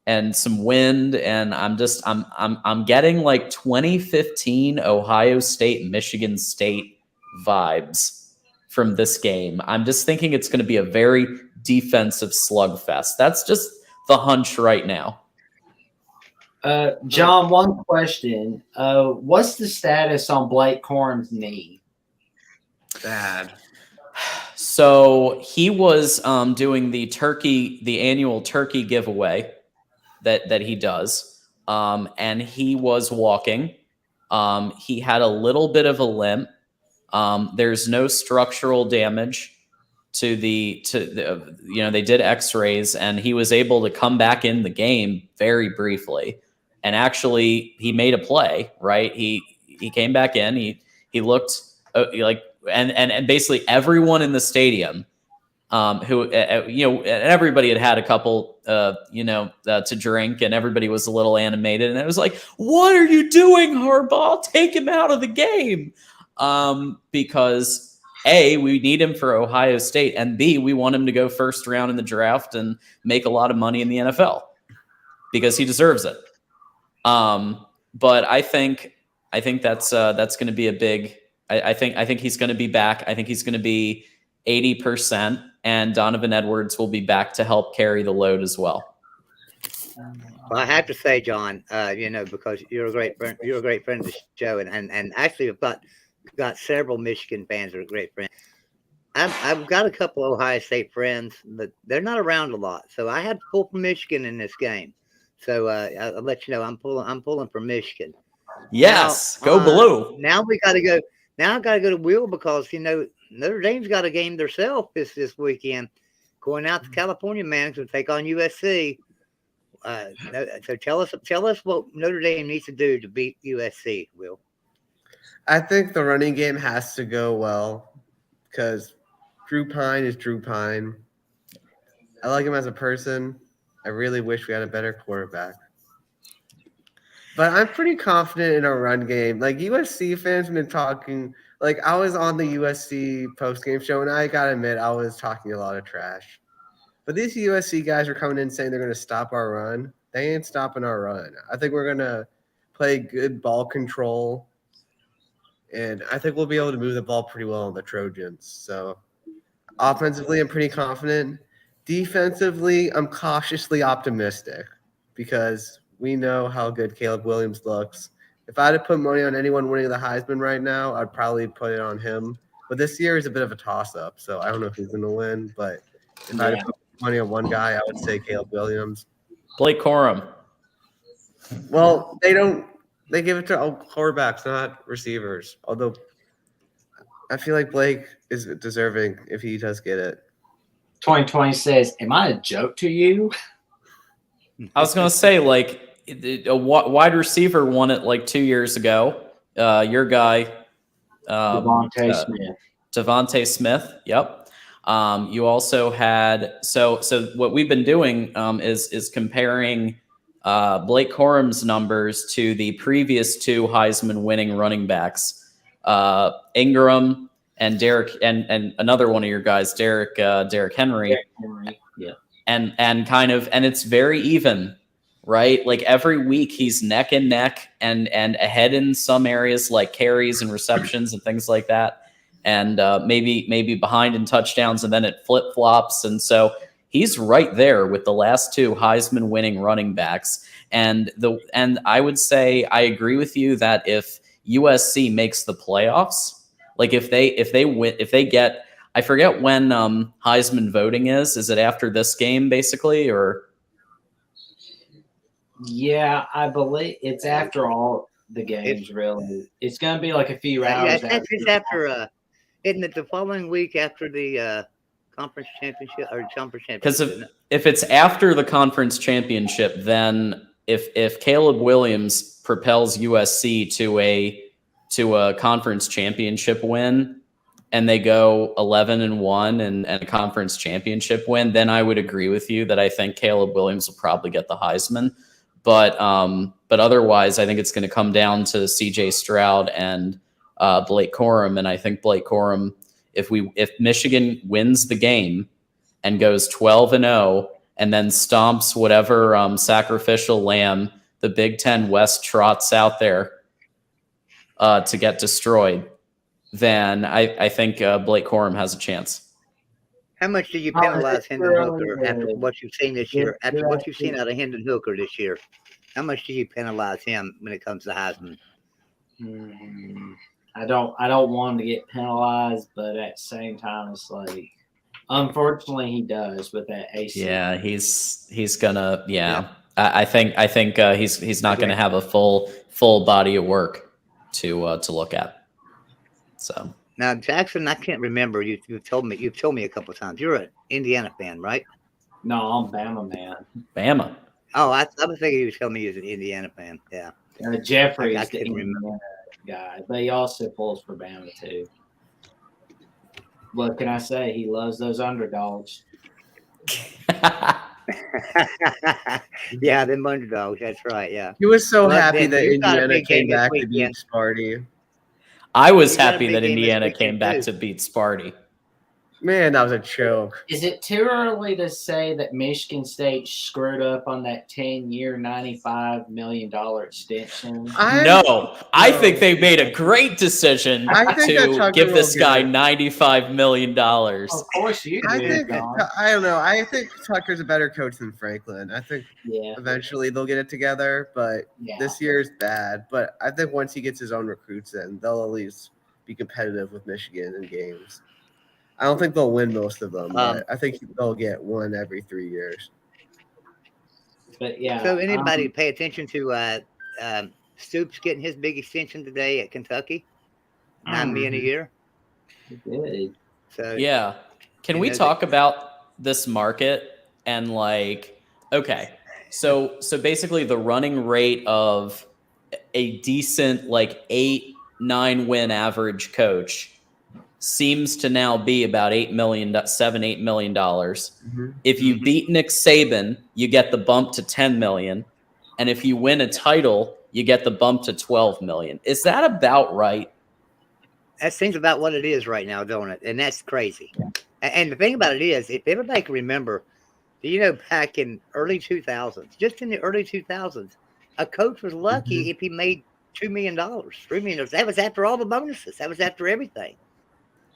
and some wind, and I'm getting like 2015 Ohio State, Michigan State vibes from this game. I'm just thinking it's going to be a very defensive slugfest. That's just the hunch right now. John, one question. What's the status on Blake Corum's knee? Bad. So he was doing the annual turkey giveaway that he does, and he was walking. He had a little bit of a limp. There's no structural damage to the they did x-rays, and he was able to come back in the game very briefly, and actually he made a play, right? He came back in, he looked like, and basically everyone in the stadium who and everybody had a couple to drink, and everybody was a little animated, and it was like, what are you doing, Harbaugh? Take him out of the game. Because A, we need him for Ohio State, and B, we want him to go first round in the draft and make a lot of money in the NFL because he deserves it. But I think that's going to be a big. I think he's going to be back. I think he's going to be 80%, and Donovan Edwards will be back to help carry the load as well. Well, I have to say, John, because you're a great friend of the show, and actually I've got several Michigan fans that are great friends. I've got a couple Ohio State friends, but they're not around a lot, so I had to pull for Michigan in this game. So I'll let you know I'm pulling for Michigan. Yes, go blue. Now we got to go. Now I got to go to Will because Notre Dame's got a game themselves this weekend, going out to California, man, to take on USC. So tell us what Notre Dame needs to do to beat USC, Will. I think the running game has to go well because Drew Pine is Drew Pine. I like him as a person. I really wish we had a better quarterback. But I'm pretty confident in our run game. Like, USC fans have been talking. Like, I was on the USC post-game show, and I got to admit, I was talking a lot of trash. But these USC guys are coming in saying they're going to stop our run. They ain't stopping our run. I think we're going to play good ball control. And I think we'll be able to move the ball pretty well on the Trojans. So, offensively, I'm pretty confident. Defensively, I'm cautiously optimistic because we know how good Caleb Williams looks. If I had to put money on anyone winning the Heisman right now, I'd probably put it on him. But this year is a bit of a toss-up, so I don't know who's going to win. But if I had to put money on one guy, I would say Caleb Williams. Blake Corum. Well, they don't. They give it to quarterbacks, not receivers. Although I feel like Blake is deserving if he does get it. 2020 says, "Am I a joke to you?" I was gonna say, like, a wide receiver won it like 2 years ago. Your guy, Devontae Smith. Devontae Smith. Yep. You also had so what we've been doing is comparing Blake Corum's numbers to the previous two Heisman winning running backs, Ingram and Derek, and another one of your guys, Derek Henry. Yeah. And it's very even, right? Like every week he's neck and neck and ahead in some areas like carries and receptions and things like that. And maybe behind in touchdowns, and then it flip flops. And so he's right there with the last two Heisman winning running backs. And I would say I agree with you that if USC makes the playoffs, like if they get, I forget when Heisman voting is. Is it after this game basically, or? Yeah, I believe it's after all the games. Really, it's gonna be like a few hours. Yeah, it's after. Isn't it the following week after the conference championship or conference championship? Because if it's after the conference championship, then if Caleb Williams propels USC to a conference championship win, and they go 11-1 and a conference championship win, then I would agree with you that I think Caleb Williams will probably get the Heisman. But otherwise, I think it's going to come down to C.J. Stroud and Blake Corum, and I think Blake Corum, if Michigan wins the game and goes 12-0 and then stomps whatever sacrificial lamb the Big Ten West trots out there to get destroyed, then I think Blake Corum has a chance. How much do you penalize Hendon Hooker after what you've seen this year? After what you've seen out of Hendon Hooker this year, how much do you penalize him when it comes to Heisman? I don't want him to get penalized, but at the same time, it's like, unfortunately, he does with that AC. Yeah, he's gonna. Yeah. I think he's not gonna have a full body of work to look at. So now, Jackson, I can't remember. You've told me a couple of times. You're an Indiana fan, right? No, I'm Bama man. Bama. Oh, I was thinking he was telling me he was an Indiana fan. Yeah. Jeffrey I is the couldn't Indiana guy, but he also pulls for Bama too. What can I say? He loves those underdogs. Yeah, them underdogs. That's right. Yeah. He was so happy Ben, that you've got a Indiana big came game this back to weekend. beat Sparty. I was You got a happy big that game this Indiana weekend, came back too. to beat Sparty. Man, that was a choke. Is it too early to say that Michigan State screwed up on that 10-year, $95 million extension? I think they made a great decision I think that to Tucker give this will guy get it. $95 million. Of course you I do, think John. I don't know. I think Tucker's a better coach than Franklin. I think Yeah, eventually they'll get it together, but yeah. this year is bad. But I think once he gets his own recruits in, they'll at least be competitive with Michigan in games. I don't think they'll win most of them, but I think they'll get one every 3 years. But yeah. So anybody pay attention to Stoops getting his big extension today at Kentucky? $9 million a year. Good. So Yeah. Can we talk about this market and like, okay, so basically the running rate of a decent like 8-9 win average coach seems to now be about $8 million. If you beat Nick Saban, you get the bump to $10 million, and if you win a title, you get the bump to $12 million. Is that about right? that seems about what it is right now, don't it? And that's crazy. And the thing about it is, if everybody can remember, back in early 2000s, just in the early 2000s, a coach was lucky if he made $2 million, $3 million. That was after all the bonuses. That was after everything.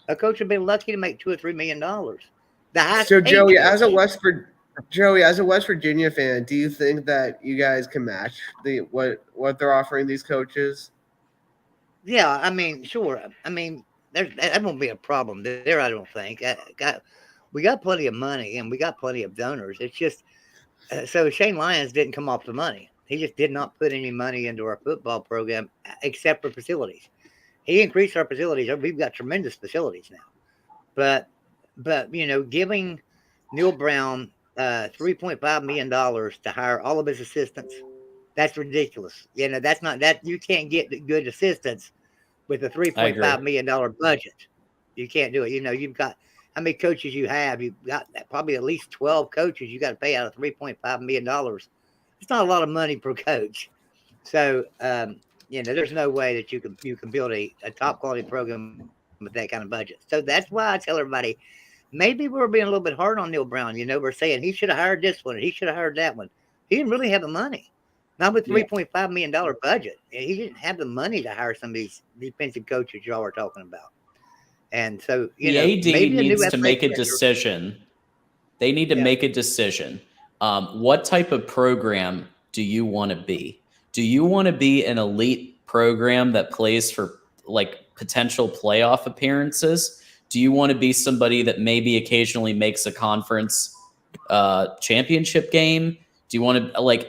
A coach would be lucky to make $2 or $3 million. So Joey, as a West Virginia fan, do you think that you guys can match what they're offering these coaches? Yeah, I mean, sure. I mean, that won't be a problem there. I don't think. We got plenty of money and we got plenty of donors. It's just so Shane Lyons didn't come off the money. He just did not put any money into our football program except for facilities. He increased our facilities. We've got tremendous facilities now, but giving Neil Brown $3.5 million to hire all of his assistants, that's ridiculous. That's not that you can't get good assistants with a $3.5 million budget. You can't do it. You've got how many coaches you have? You've got probably at least 12 coaches. You got to pay out of $3.5 million. It's not a lot of money per coach. So, there's no way that you can build a top quality program with that kind of budget. So that's why I tell everybody, maybe we're being a little bit hard on Neil Brown. We're saying he should have hired this one, and he should have hired that one. He didn't really have the money. Not with $3.5 million budget. He didn't have the money to hire some of these defensive coaches y'all were talking about. And so, the AD needs to make a decision. They need to make a decision. What type of program do you want to be? Do you want to be an elite program that plays for potential playoff appearances? Do you want to be somebody that maybe occasionally makes a conference championship game? Do you want to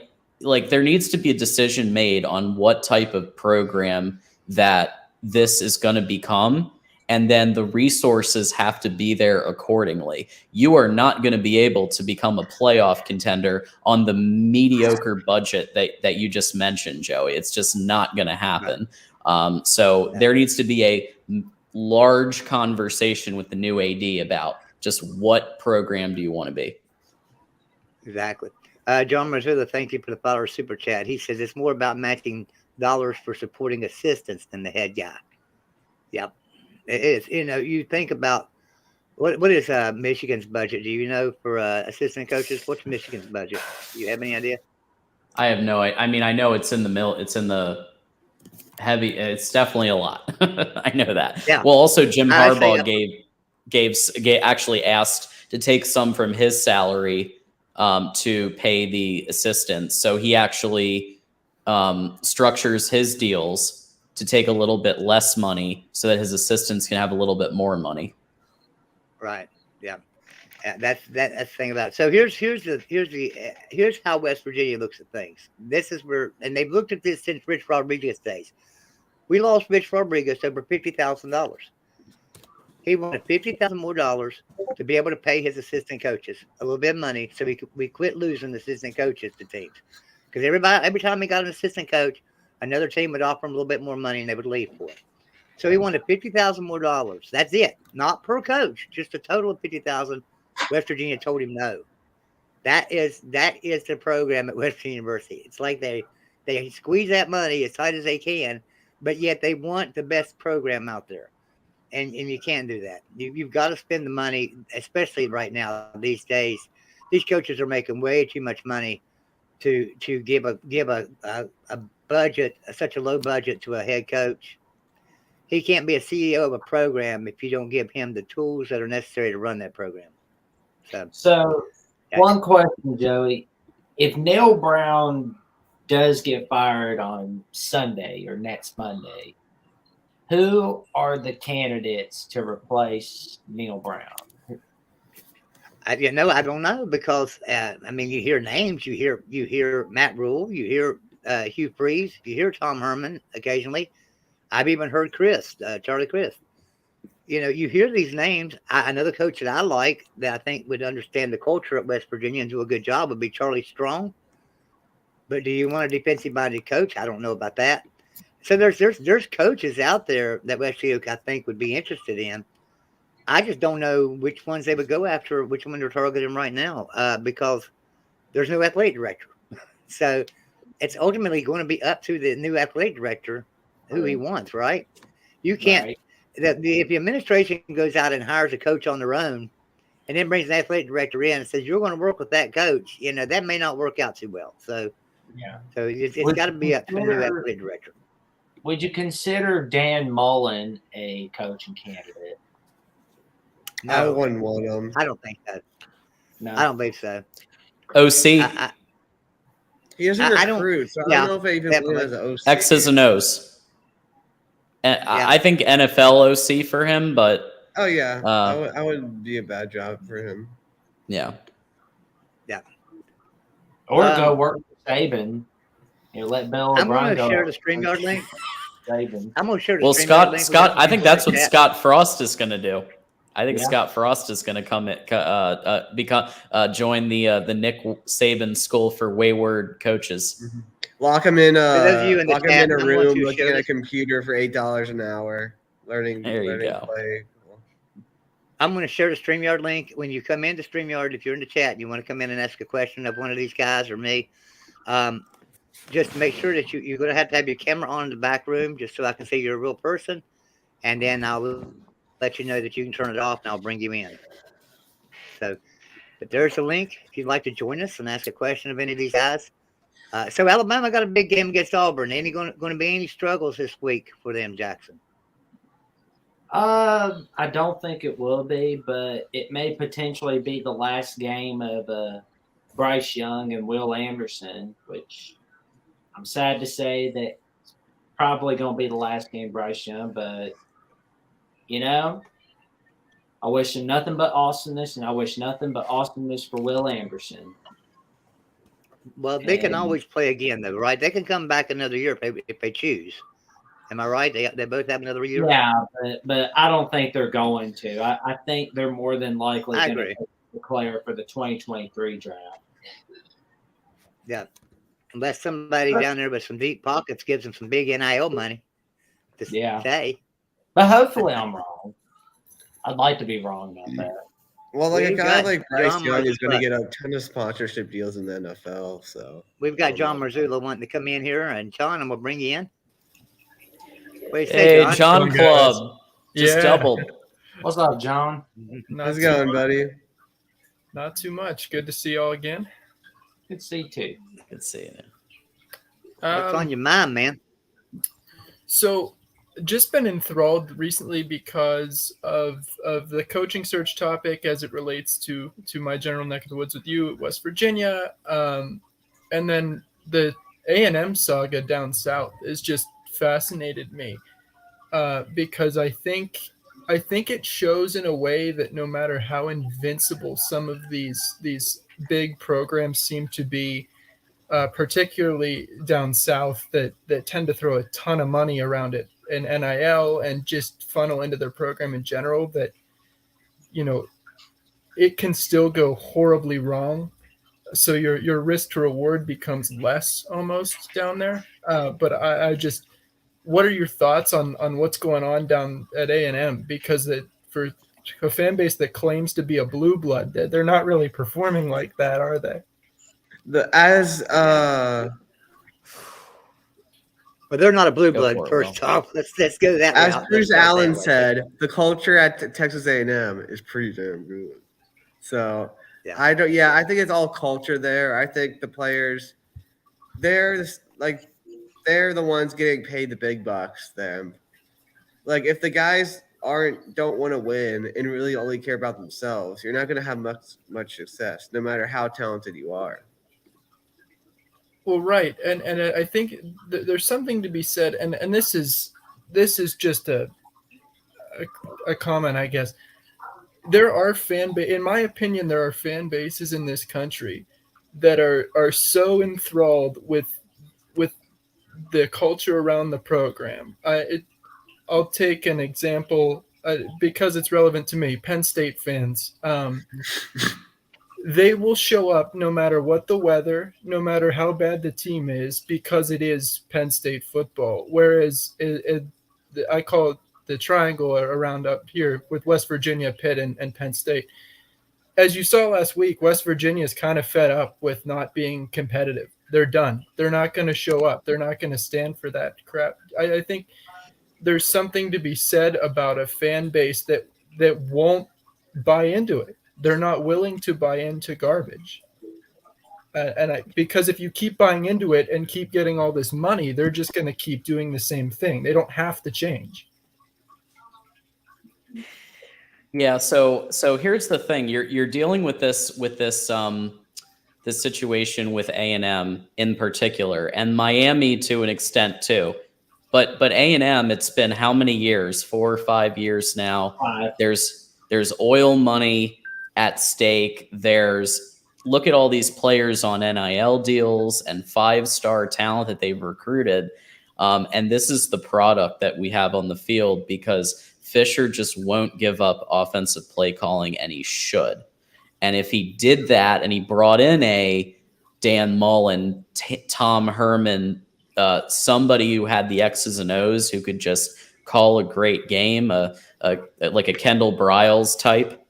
there needs to be a decision made on what type of program that this is going to become. And then the resources have to be there accordingly. You are not going to be able to become a playoff contender on the mediocre budget that you just mentioned, Joey. It's just not going to happen. So there needs to be a large conversation with the new AD about just what program do you want to be. Exactly. John Marzullo, thank you for the follower super chat. He says it's more about matching dollars for supporting assistants than the head guy. Yep. It is. You think about what is Michigan's budget? Do you know for assistant coaches? What's Michigan's budget? Do you have any idea? I have no idea. I mean, I know it's in the mill. It's in the heavy. It's definitely a lot. I know that. Yeah. Well, also Jim Harbaugh actually asked to take some from his salary to pay the assistants. So he actually structures his deals to take a little bit less money so that his assistants can have a little bit more money. Right. Yeah. That's the thing about it. So here's how West Virginia looks at things. This is where, and they've looked at this since Rich Rodriguez days. We lost Rich Rodriguez over $50,000. He wanted $50,000 more dollars to be able to pay his assistant coaches a little bit of money, so we quit losing assistant coaches to teams. Because every time he got an assistant coach, another team would offer him a little bit more money and they would leave for it. So he wanted $50,000 more dollars. That's it. Not per coach, just a total of $50,000. West Virginia told him no. That is the program at West Virginia University. It's like they squeeze that money as tight as they can, but yet they want the best program out there. And you can't do that. You've got to spend the money, especially right now, these days. These coaches are making way too much money to give a budget, such a low budget to a head coach. He can't be a CEO of a program if you don't give him the tools that are necessary to run that program. So one question, Joey. If Neil Brown does get fired on Sunday or next Monday, who are the candidates to replace Neil Brown? I don't know because you hear names, you hear Matt Rule, you hear Hugh Freeze, you hear Tom Herman occasionally. I've even heard Charlie Crist. You hear these names. Another coach that I like that I think would understand the culture at West Virginia and do a good job would be Charlie Strong. But do you want a defensive-minded coach? I don't know about that. So there's coaches out there that West Virginia I think would be interested in. I just don't know which ones they would go after, which one they're targeting right now, because there's no athletic director. So it's ultimately going to be up to the new athletic director who he wants, right? You can't. Right. If the administration goes out and hires a coach on their own and then brings an athletic director in and says, you're going to work with that coach, that may not work out too well. So it's got to be up to the new athletic director. Would you consider Dan Mullen a coaching candidate? No, I wouldn't want him. I don't think so. No, I don't believe so. OC? He doesn't recruit, so I don't know if he even has an OC. X's and O's. I think NFL OC for him, but Oh yeah, I wouldn't be a bad job for him. Yeah. Or go work for Saban. Let Bill I'm O'Brien going to go. share the StreamYard link. Saban. I'm going to share the Well, StreamYard link. Scott, I think that's what chat. Scott Frost is going to do. I think Yeah. Scott Frost is going to join the Nick Saban School for Wayward Coaches. Mm-hmm. Lock him in. those of you in the Lock him chat, in a I'm going room, to looking share at a this. computer for $8 an hour, learning. There you go. Play. I'm going to share the StreamYard link. When you come into StreamYard, if you're in the chat and you want to come in and ask a question of one of these guys or me, just make sure that you're going to have your camera on in the back room just so I can see you're a real person. And then I'll let you know that you can turn it off and I'll bring you in. So, but there's a link if you'd like to join us and ask a question of any of these guys. So Alabama got a big game against Auburn. Any going to be any struggles this week for them, Jackson? I don't think it will be, but it may potentially be the last game of Bryce Young and Will Anderson, which I'm sad to say that it's probably going to be the last game Bryce Young, but I wish him nothing but awesomeness, and I wish nothing but awesomeness for Will Anderson. Well, they can always play again, though, right? They can come back another year if they choose. Am I right? They both have another year? Yeah, but I don't think they're going to. I think they're more than likely going to declare for the 2023 draft. Yeah. Unless somebody down there with some deep pockets gives them some big NIL money to say. But hopefully I'm wrong. I'd like to be wrong about that. Well, like a guy like Bryce Young is going to get a ton of sponsorship deals in the NFL. So we've got John Marzullo wanting to come in here, and John, I'm going to bring you in. What do you say, John Club just doubled. What's up, John? How's it going, buddy? Not too much. Good to see y'all again. Good to see you too. Good to see you. What's on your mind, man? So, just been enthralled recently because of the coaching search topic as it relates to my general neck of the woods with you at West Virginia, and then the A&M saga down south is just fascinated me because I think it shows in a way that no matter how invincible some of these big programs seem to be, particularly down south that tend to throw a ton of money around it and NIL and just funnel into their program in general, that it can still go horribly wrong. So your risk to reward becomes less almost down there. But I just, what are your thoughts on what's going on down at A&M? Because for a fan base that claims to be a blue blood, they're not really performing like that, are they? Well, they're not a blue blood. First off, let's go that way. As Bruce Allen said, the culture at Texas A&M is pretty damn good. So I think it's all culture there. I think the players, they're the ones getting paid the big bucks. Them, like if the guys don't want to win and really only care about themselves, you're not going to have much success, no matter how talented you are. Well, right, and I think there's something to be said, and this is just a comment, I guess. There are in my opinion, there are fan bases in this country that are so enthralled with the culture around the program. I'll take an example because it's relevant to me. Penn State fans. They will show up no matter what the weather, no matter how bad the team is, because it is Penn State football. Whereas I call it the triangle around up here with West Virginia, Pitt, and Penn State. As you saw last week, West Virginia is kind of fed up with not being competitive. They're done. They're not going to show up. They're not going to stand for that crap. I think there's something to be said about a fan base that won't buy into it. They're not willing to buy into garbage. Because if you keep buying into it and keep getting all this money, they're just going to keep doing the same thing. They don't have to change. Yeah. So here's the thing: you're dealing with this situation with A&M in particular, and Miami to an extent too. But A&M, it's been how many years? 4 or 5 years now. 5. There's oil money at stake. Look at all these players on NIL deals and 5-star talent that they've recruited. And this is the product that we have on the field because Fisher just won't give up offensive play calling, and he should. And if he did that and he brought in a Dan Mullen, Tom Herman, somebody who had the X's and O's who could just call a great game, like a Kendall Briles type,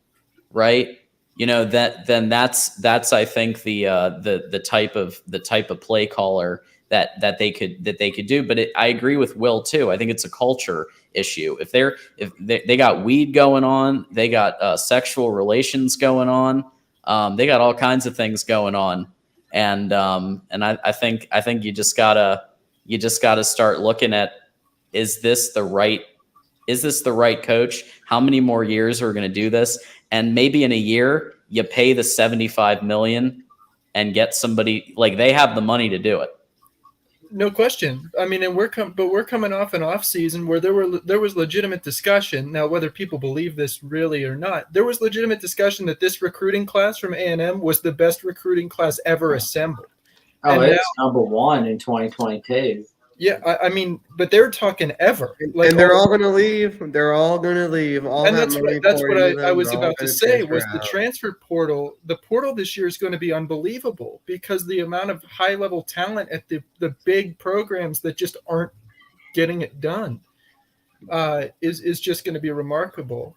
right? Then that's I think the type of play caller that they could do. But I agree with Will too. I think it's a culture issue. If they got weed going on, they got sexual relations going on, they got all kinds of things going on, and I think you just gotta start looking at, is this the right coach? How many more years are we going to do this? And maybe in a year you pay the $75 million and get somebody, like, they have the money to do it. No question. I mean, and we're coming off an off season where there was legitimate discussion. Now, whether people believe this really or not, there was legitimate discussion that this recruiting class from A&M was the best recruiting class ever assembled. Oh, it's number 1 in 2022. Yeah, I mean, but they're talking ever. Like, and they're all going to leave. They're all going to leave. And that's what I was about to say was the transfer portal. The portal this year is going to be unbelievable because the amount of high-level talent at the big programs that just aren't getting it done is just going to be remarkable.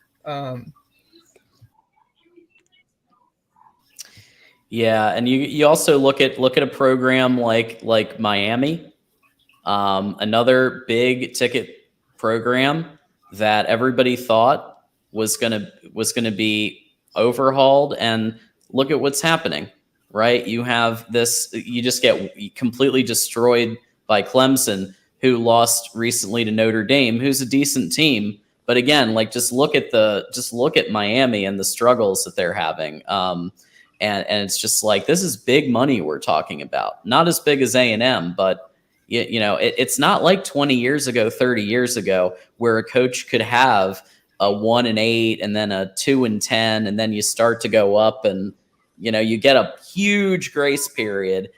Yeah, and you also look at a program like Miami. Another big ticket program that everybody thought was gonna be overhauled, and look at what's happening, right? You just get completely destroyed by Clemson, who lost recently to Notre Dame, who's a decent team. But again, like, just look at Miami and the struggles that they're having. And it's just like, this is big money we're talking about. Not as big as A&M, but it's not like 20 years ago, 30 years ago, where a coach could have a 1-8 and then a 2-10, and then you start to go up, and you get a huge grace period,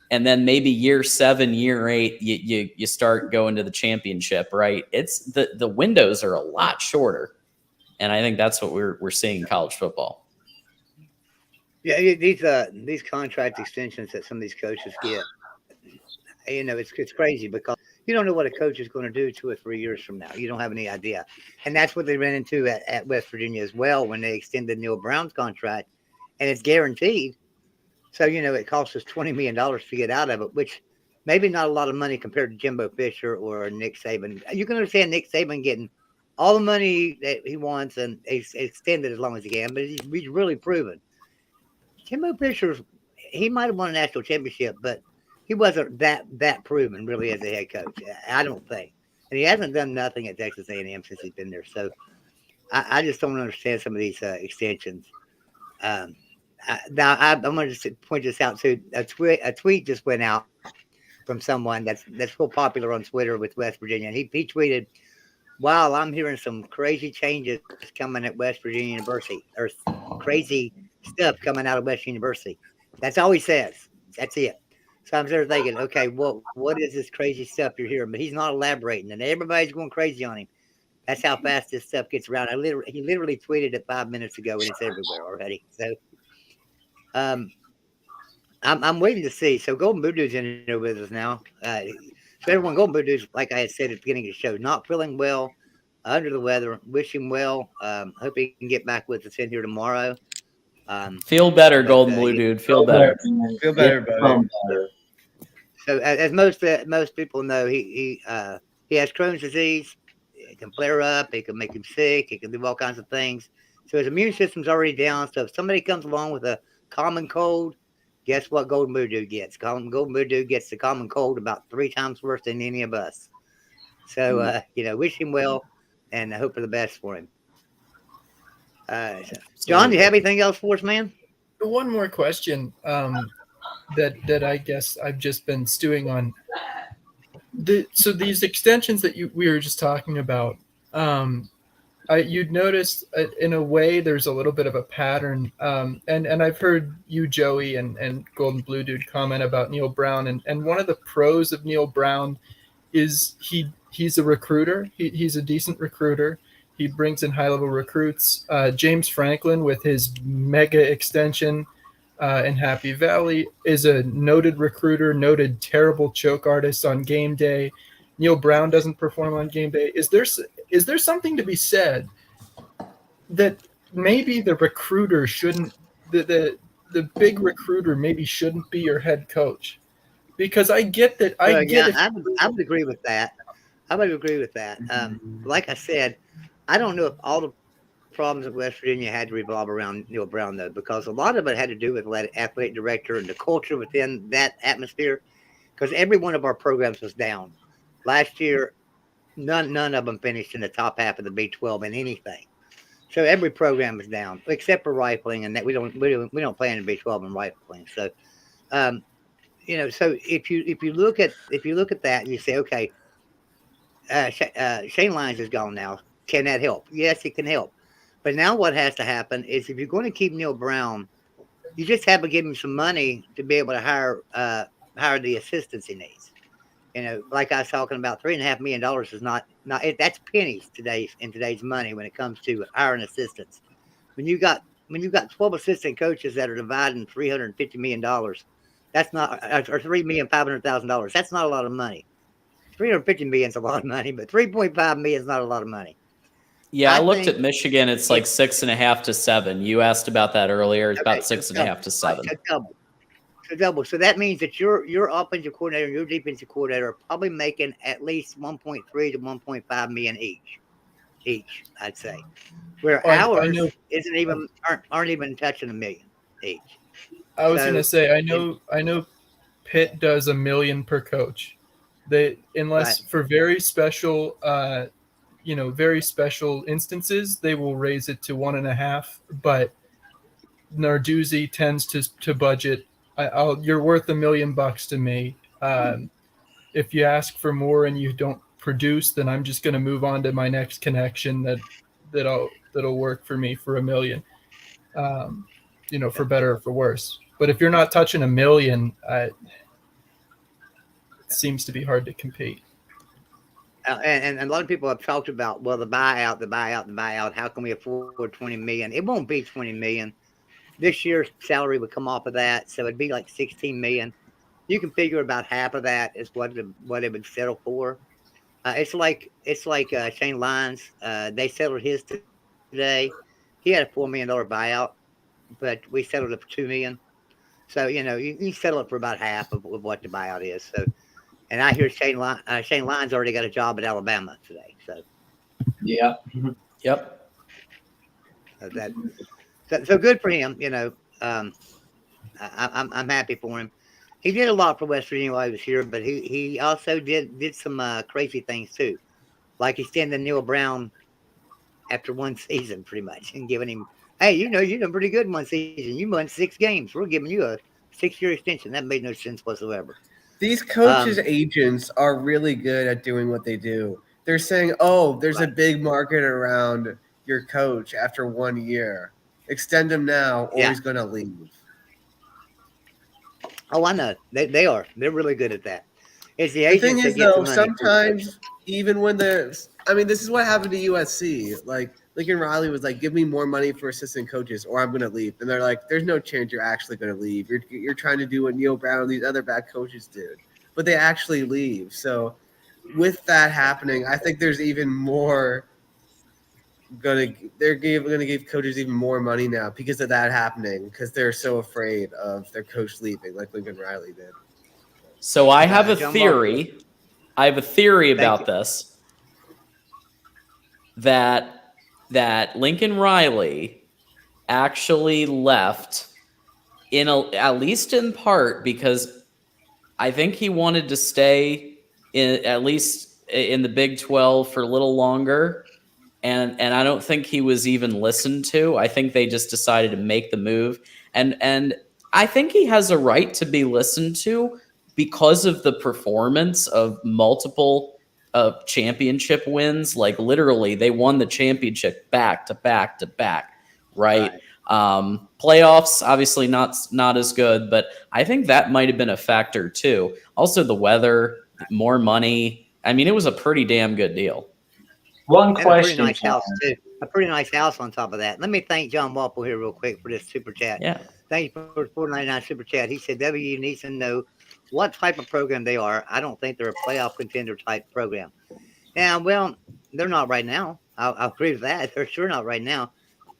and then maybe year 7, year 8, you start going to the championship, right? It's the windows are a lot shorter, and I think that's what we're seeing in college football. Yeah, these contract extensions that some of these coaches get. It's crazy because you don't know what a coach is going to do 2 or 3 years from now. You don't have any idea. And that's what they ran into at West Virginia as well when they extended Neil Brown's contract, and it's guaranteed. So, it costs us $20 million to get out of it, which maybe not a lot of money compared to Jimbo Fisher or Nick Saban. You can understand Nick Saban getting all the money that he wants and extended as long as he can, but he's really proven. Jimbo Fisher, he might have won a national championship, but he wasn't that proven really as a head coach, I don't think. And he hasn't done nothing at Texas A&M since he's been there. So I just don't understand some of these extensions. Now I'm going to point this out too. A tweet just went out from someone that's real popular on Twitter with West Virginia. And he tweeted, "Wow, I'm hearing some crazy changes coming at West Virginia University, or crazy stuff coming out of West University." That's all he says. That's it. So I'm there thinking, okay, well, what is this crazy stuff you're hearing? But he's not elaborating, and everybody's going crazy on him. That's how fast this stuff gets around. He literally tweeted it 5 minutes ago, and it's everywhere already. So, I'm waiting to see. So Golden Voodoo's in there with us now. So everyone, Golden Voodoo's, like I had said at the beginning of the show, not feeling well, under the weather. Wish him well. Hope he can get back with us in here tomorrow. Feel better, Golden Blue Dude. Feel better. Feel better, buddy. So as most people know, he has Crohn's disease. It can flare up. It can make him sick. It can do all kinds of things. So his immune system's already down. So if somebody comes along with a common cold, guess what Golden Voodoo gets? Golden Voodoo gets the common cold about 3 times worse than any of us. So wish him well, and I hope for the best for him. John, do you have anything else for us, man? One more question that I guess I've just been stewing on. So these extensions that we were just talking about, you'd noticed in a way there's a little bit of a pattern, and I've heard you, Joey, and Golden Blue Dude comment about Neil Brown, and one of the pros of Neil Brown is he's a recruiter. He's a decent recruiter. He brings in high-level recruits. James Franklin, with his mega extension in Happy Valley, is a noted recruiter, noted terrible choke artist on game day. Neil Brown doesn't perform on game day. Is there something to be said that maybe the recruiter shouldn't, the big recruiter maybe shouldn't be your head coach? Because I get that. I would agree with that. I would agree with that. Like I said, I don't know if all the problems at West Virginia had to revolve around Neil Brown, though, because a lot of it had to do with the athletic director and the culture within that atmosphere. Because every one of our programs was down last year. None of them finished in the top half of the B12 in anything. So every program was down except for rifling, and that we don't play in the B12 in rifling. So, so if you look at that and you say, okay, Shane Lyons is gone now. Can that help? Yes, it can help. But now what has to happen is if you're going to keep Neil Brown, you just have to give him some money to be able to hire the assistants he needs. Like I was talking about, $3.5 million is not that's pennies in today's money when it comes to hiring assistants. When you got 12 assistant coaches that are dividing $350 million, that's not, or $3,500,000. That's not a lot of money. 350 million is a lot of money, but 3.5 million is not a lot of money. Yeah, I looked at Michigan. It's like 6.5 to 7. You asked about that earlier. It's about 6.5 to 7. Double. So that means that your offensive coordinator and your defensive coordinator are probably making at least 1.3 to 1.5 million each, I'd say. Where ours aren't even touching $1 million each. I was going to say, I know Pitt does $1 million per coach. For very special, very special instances, they will raise it to 1.5. But Narduzzi tends to budget. You're worth $1 million to me. If you ask for more and you don't produce, then I'm just going to move on to my next connection that'll work for me for $1 million. For better or for worse. But if you're not touching $1 million, it seems to be hard to compete. And a lot of people have talked about, the buyout. How can we afford $20 million? It won't be $20 million. This year's salary would come off of that, so it'd be like $16 million. You can figure about half of that is what it would settle for. It's like Shane Lyons. They settled his today. He had a $4 million buyout, but we settled it for $2 million. So you settle it for about half of what the buyout is. So, and I hear Shane Lyons already got a job at Alabama today. So, yeah, yep. So good for him. I'm happy for him. He did a lot for West Virginia while he was here, but he also did some crazy things too, like extending Neil Brown after one season, pretty much, and giving him, hey, you done pretty good in one season. You won 6 games. We're giving you a 6-year extension. That made no sense whatsoever. These coaches' agents are really good at doing what they do. They're saying, oh, there's a big market around your coach after 1 year. Extend him now or he's going to leave. Oh, I know. They are. They're really good at that. It's the thing is, though, sometimes even when this is what happened to USC. Like, Lincoln Riley was like, give me more money for assistant coaches or I'm going to leave. And they're like, there's no chance you're actually going to leave. You're trying to do what Neil Brown and these other bad coaches did. But they actually leave. So with that happening, I think there's even more they're going to give coaches even more money now because of that happening, because they're so afraid of their coach leaving like Lincoln Riley did. So I have a theory. I have a theory about this, that Lincoln Riley actually left at least in part because I think he wanted to stay at least in the Big 12 for a little longer. And I don't think he was even listened to. I think they just decided to make the move. And I think he has a right to be listened to, because of the performance of multiple championship wins, like literally they won the championship back to back to back, right? Playoffs obviously not as good, but I think that might have been a factor too. Also the weather, more money. I mean, it was a pretty damn good deal. One And a pretty question, nice house too. A pretty nice house on top of that. Let me thank John Walpole here real quick for this super chat. Yeah. Thank you for the $4.99 super chat. He said WVU needs to know what type of program they are. I don't think they're a playoff contender type program. Yeah, well, they're not right now. I'll agree with that. They're sure not right now.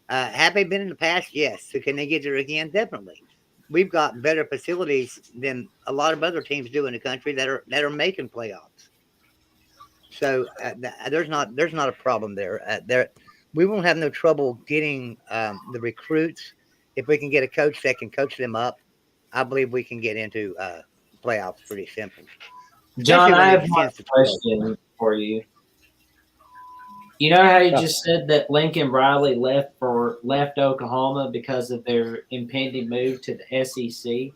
Have they been in the past? Yes. So can they get there again? Definitely. We've got better facilities than a lot of other teams do in the country that are making playoffs. So there's not a problem there. We won't have no trouble getting the recruits if we can get a coach that can coach them up. I believe we can get into playoffs pretty simple. John, I have one question for you. You know how you just said that Lincoln Riley left Oklahoma because of their impending move to the SEC?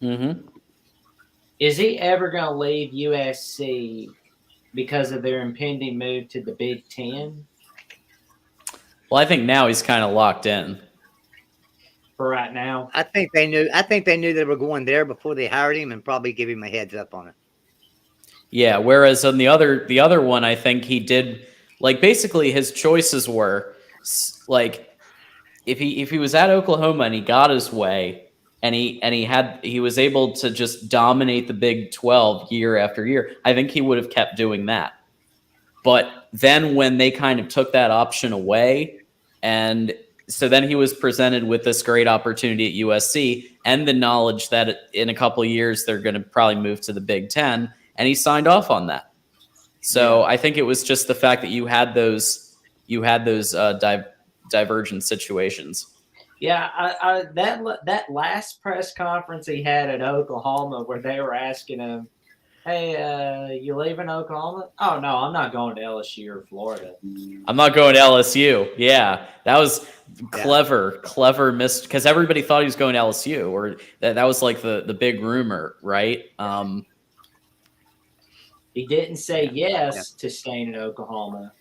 Mm-hmm. Is he ever going to leave USC because of their impending move to the Big Ten? Well, I think now he's kind of locked in. For right now? I think they knew they were going there before they hired him and probably give him a heads up on it. Yeah, whereas on the other one, I think he did, like, basically his choices were like if he was at Oklahoma and he got his way and he was able to just dominate the Big 12 year after year, I think he would have kept doing that. But then when they kind of took that option away, and so then he was presented with this great opportunity at USC and the knowledge that in a couple of years they're going to probably move to the Big Ten, and he signed off on that. So I think it was just the fact that you had those divergent situations. Yeah, that last press conference he had at Oklahoma where they were asking him, "Hey, you leaving Oklahoma?" "Oh no, I'm not going to LSU or Florida." I'm not going to LSU. Yeah, that was clever missed, because everybody thought he was going to LSU, or that was like the big rumor, right? He didn't say yes to staying in Oklahoma,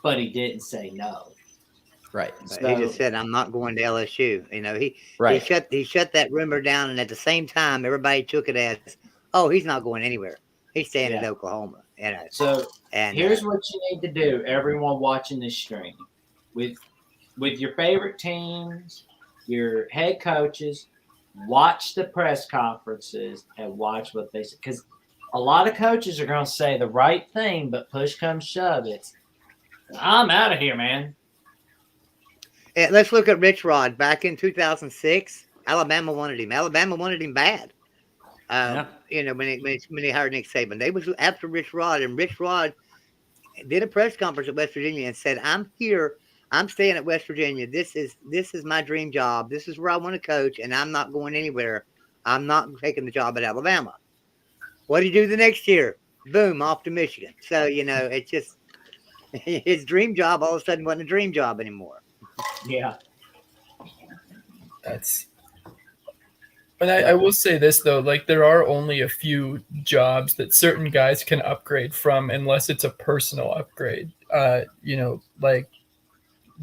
but he didn't say no. Right. So, he just said, "I'm not going to LSU." You know, he shut that rumor down, and at the same time, everybody took it as, "Oh, he's not going anywhere. He's staying in Oklahoma." You know. So here's what you need to do, everyone watching this stream, with your favorite teams, your head coaches, watch the press conferences and watch what they say, because a lot of coaches are going to say the right thing, but push comes shove, it's, "I'm out of here, man." Let's look at Rich Rod. Back in 2006, Alabama wanted him. Alabama wanted him bad. You know, when he hired Nick Saban, they was after Rich Rod, and Rich Rod did a press conference at West Virginia and said, "I'm here. I'm staying at West Virginia. This is my dream job. This is where I want to coach, and I'm not going anywhere. I'm not taking the job at Alabama." What did he do the next year? Boom, off to Michigan. So, you know, it's just his dream job all of a sudden wasn't a dream job anymore. Yeah. And I will say this, though, like, there are only a few jobs that certain guys can upgrade from unless it's a personal upgrade. You know, like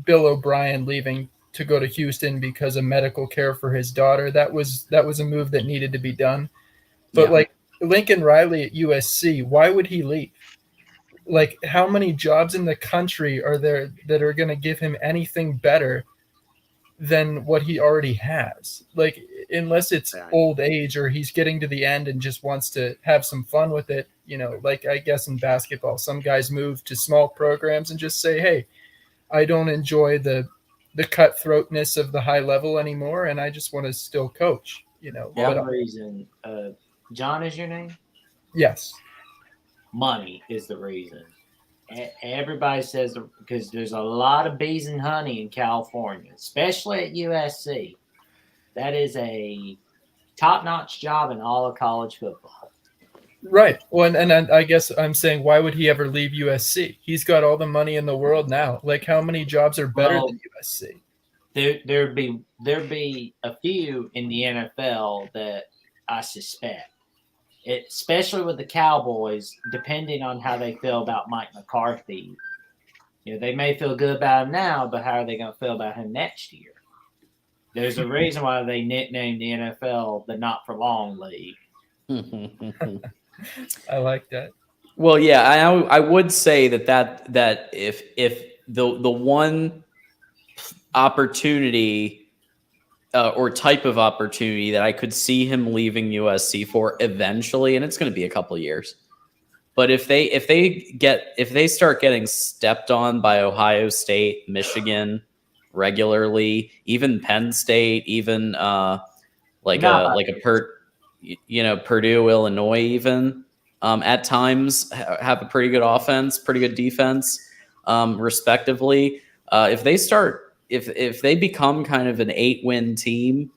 Bill O'Brien leaving to go to Houston because of medical care for his daughter. That was a move that needed to be done. But like Lincoln Riley at USC, why would he leave? Like, how many jobs in the country are there that are going to give him anything better than what he already has? Like, unless it's old age or he's getting to the end and just wants to have some fun with it, you know, like I guess in basketball, some guys move to small programs and just say, "Hey, I don't enjoy the cutthroatness of the high level anymore, and I just want to still coach," you know. One reason, John is your name? Yes. Money is the reason. Everybody says, because there's a lot of bees and honey in California, especially at USC. That is a top-notch job in all of college football. Right. Well, and I guess I'm saying, why would he ever leave USC? He's got all the money in the world now. Like, how many jobs are better than USC? There'd be a few in the NFL that I suspect. especially with the Cowboys, depending on how they feel about Mike McCarthy. They may feel good about him now, but how are they going to feel about him next year? There's a reason why they nicknamed the NFL the Not for Long League. I like that. Well, yeah, I would say that if the one opportunity or type of opportunity that I could see him leaving USC for eventually, and it's going to be a couple of years, but if they start getting stepped on by Ohio State, Michigan regularly, even Penn State, even Purdue, Illinois, even at times have a pretty good offense, pretty good defense, respectively. If they become kind of an 8-win team,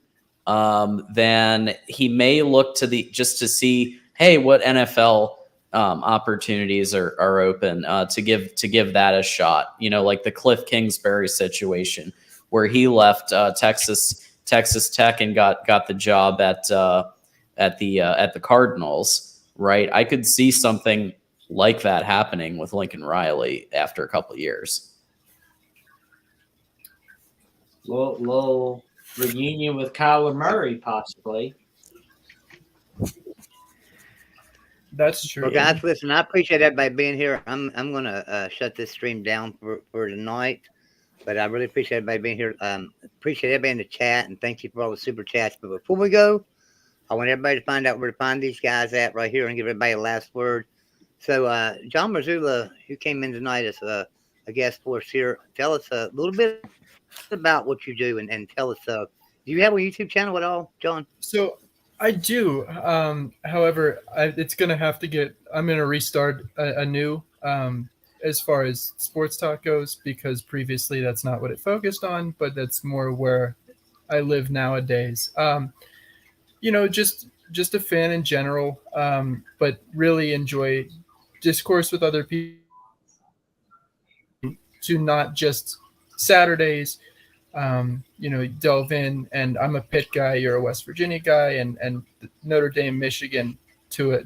then he may look to see, hey, what NFL opportunities are open to give that a shot. Like the Cliff Kingsbury situation, where he left Texas Tech and got the job at the Cardinals. Right, I could see something like that happening with Lincoln Riley after a couple of years. Little reunion with Kyler Murray, possibly. That's true. Well, guys, listen, I appreciate everybody being here. I'm going to shut this stream down for tonight, but I really appreciate everybody being here. Appreciate everybody in the chat, and thank you for all the super chats. But before we go, I want everybody to find out where to find these guys at right here and give everybody a last word. So, John Marzullo, who came in tonight as a guest for us here, tell us a little bit about what you do and tell us, do you have a YouTube channel at all, John? So I do. However, it's going to have to I'm going to restart anew as far as sports talk goes, because previously that's not what it focused on, but that's more where I live nowadays. Just a fan in general, but really enjoy discourse with other people, to not just Saturdays, delve in. And I'm a Pitt guy, you're a West Virginia guy, and Notre Dame, Michigan to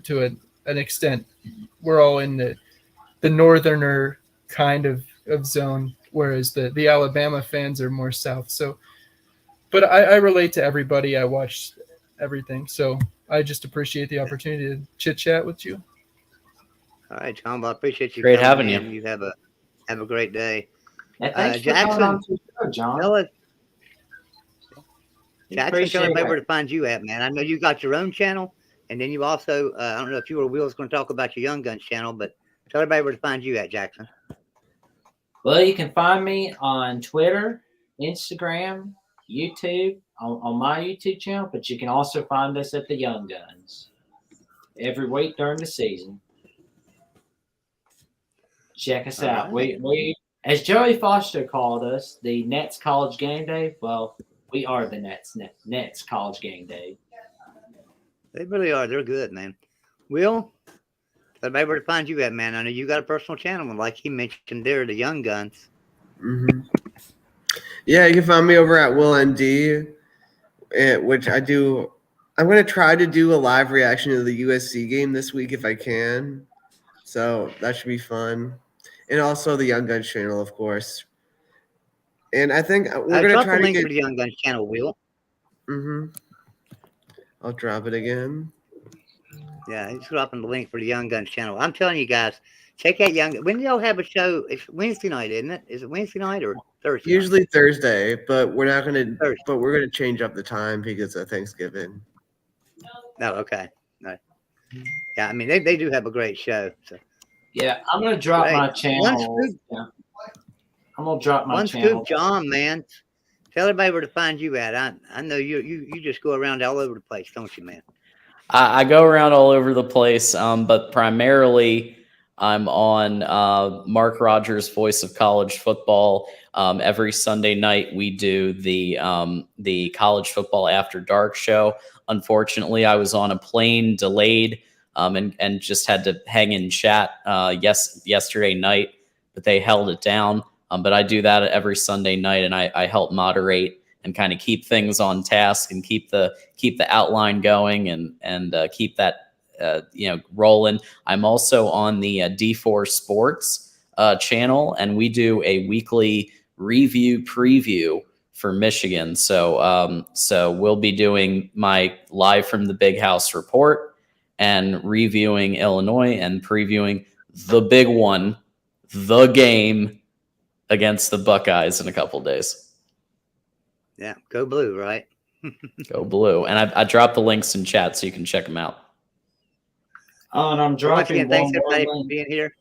an extent. We're all in the northerner kind of zone, whereas the Alabama fans are more south. So, but I relate to everybody. I watch everything, so I just appreciate the opportunity to chit chat with you. All right, John. Well, I appreciate you. Great having in. you. You have a great day. Yeah, thanks for Jackson, coming on to the show, John. Jackson, tell everybody where to find you at, man. I know you got your own channel, and then you also, I don't know if you or Will's going to talk about your Young Guns channel, but tell everybody where to find you at, Jackson. Well, you can find me on Twitter, Instagram, YouTube, on my YouTube channel, but you can also find us at the Young Guns every week during the season. Check us out. Right. We, as Joey Foster called us, the Nets College Game Day. Well, we are the Nets College Game Day. They really are. They're good, man. Will, tell everybody where to find you at, man. I know you got a personal channel, and like he mentioned there, the Young Guns. Mm-hmm. Yeah, you can find me over at Will ND, which I do. I'm going to try to do a live reaction to the USC game this week if I can. So that should be fun. And also the Young Guns channel, of course. And I think we're going to try to link for the Young Guns channel, Will. Mm-hmm. I'll drop it again. Yeah, he's dropping the link for the Young Guns channel. I'm telling you guys, check out Young. When do y'all have a show? It's Wednesday night, isn't it? Is it Wednesday night or Thursday? Usually night? Thursday, but we're not going to. But we're going to change up the time because of Thanksgiving. No, okay, no. Yeah, I mean they do have a great show. So. Yeah, I'm gonna drop my channel. Yeah. I'm gonna drop my channel. Scoop, John, man. Tell everybody where to find you at. I know you just go around all over the place, don't you, man? I go around all over the place, but primarily I'm on Mark Rogers' Voice of College Football. Every Sunday night we do the College Football After Dark show. Unfortunately, I was on a plane, delayed, and just had to hang in chat yesterday night, but they held it down. But I do that every Sunday night, and I help moderate and kind of keep things on task and keep the outline going and keep that rolling. I'm also on the D4 Sports channel, and we do a weekly review preview for Michigan. So we'll be doing my live from the Big House report and reviewing Illinois and previewing the big one, the game against the Buckeyes in a couple days. Yeah, go blue, right? Go blue. And I dropped the links in chat so you can check them out. Oh, and I'm Once dropping again, thanks one more everybody for link. being here.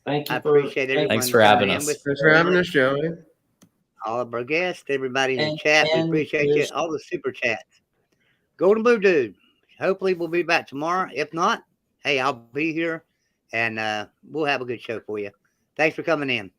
Thank you I for appreciate everyone. Thanks for having coming in us. with Thanks for having us, Joey. all of our guests, everybody in the And- chat. We and appreciate you. there's- All the super chats. Golden Blue Dude. Hopefully we'll be back tomorrow. If not, hey, I'll be here and we'll have a good show for you. Thanks for coming in.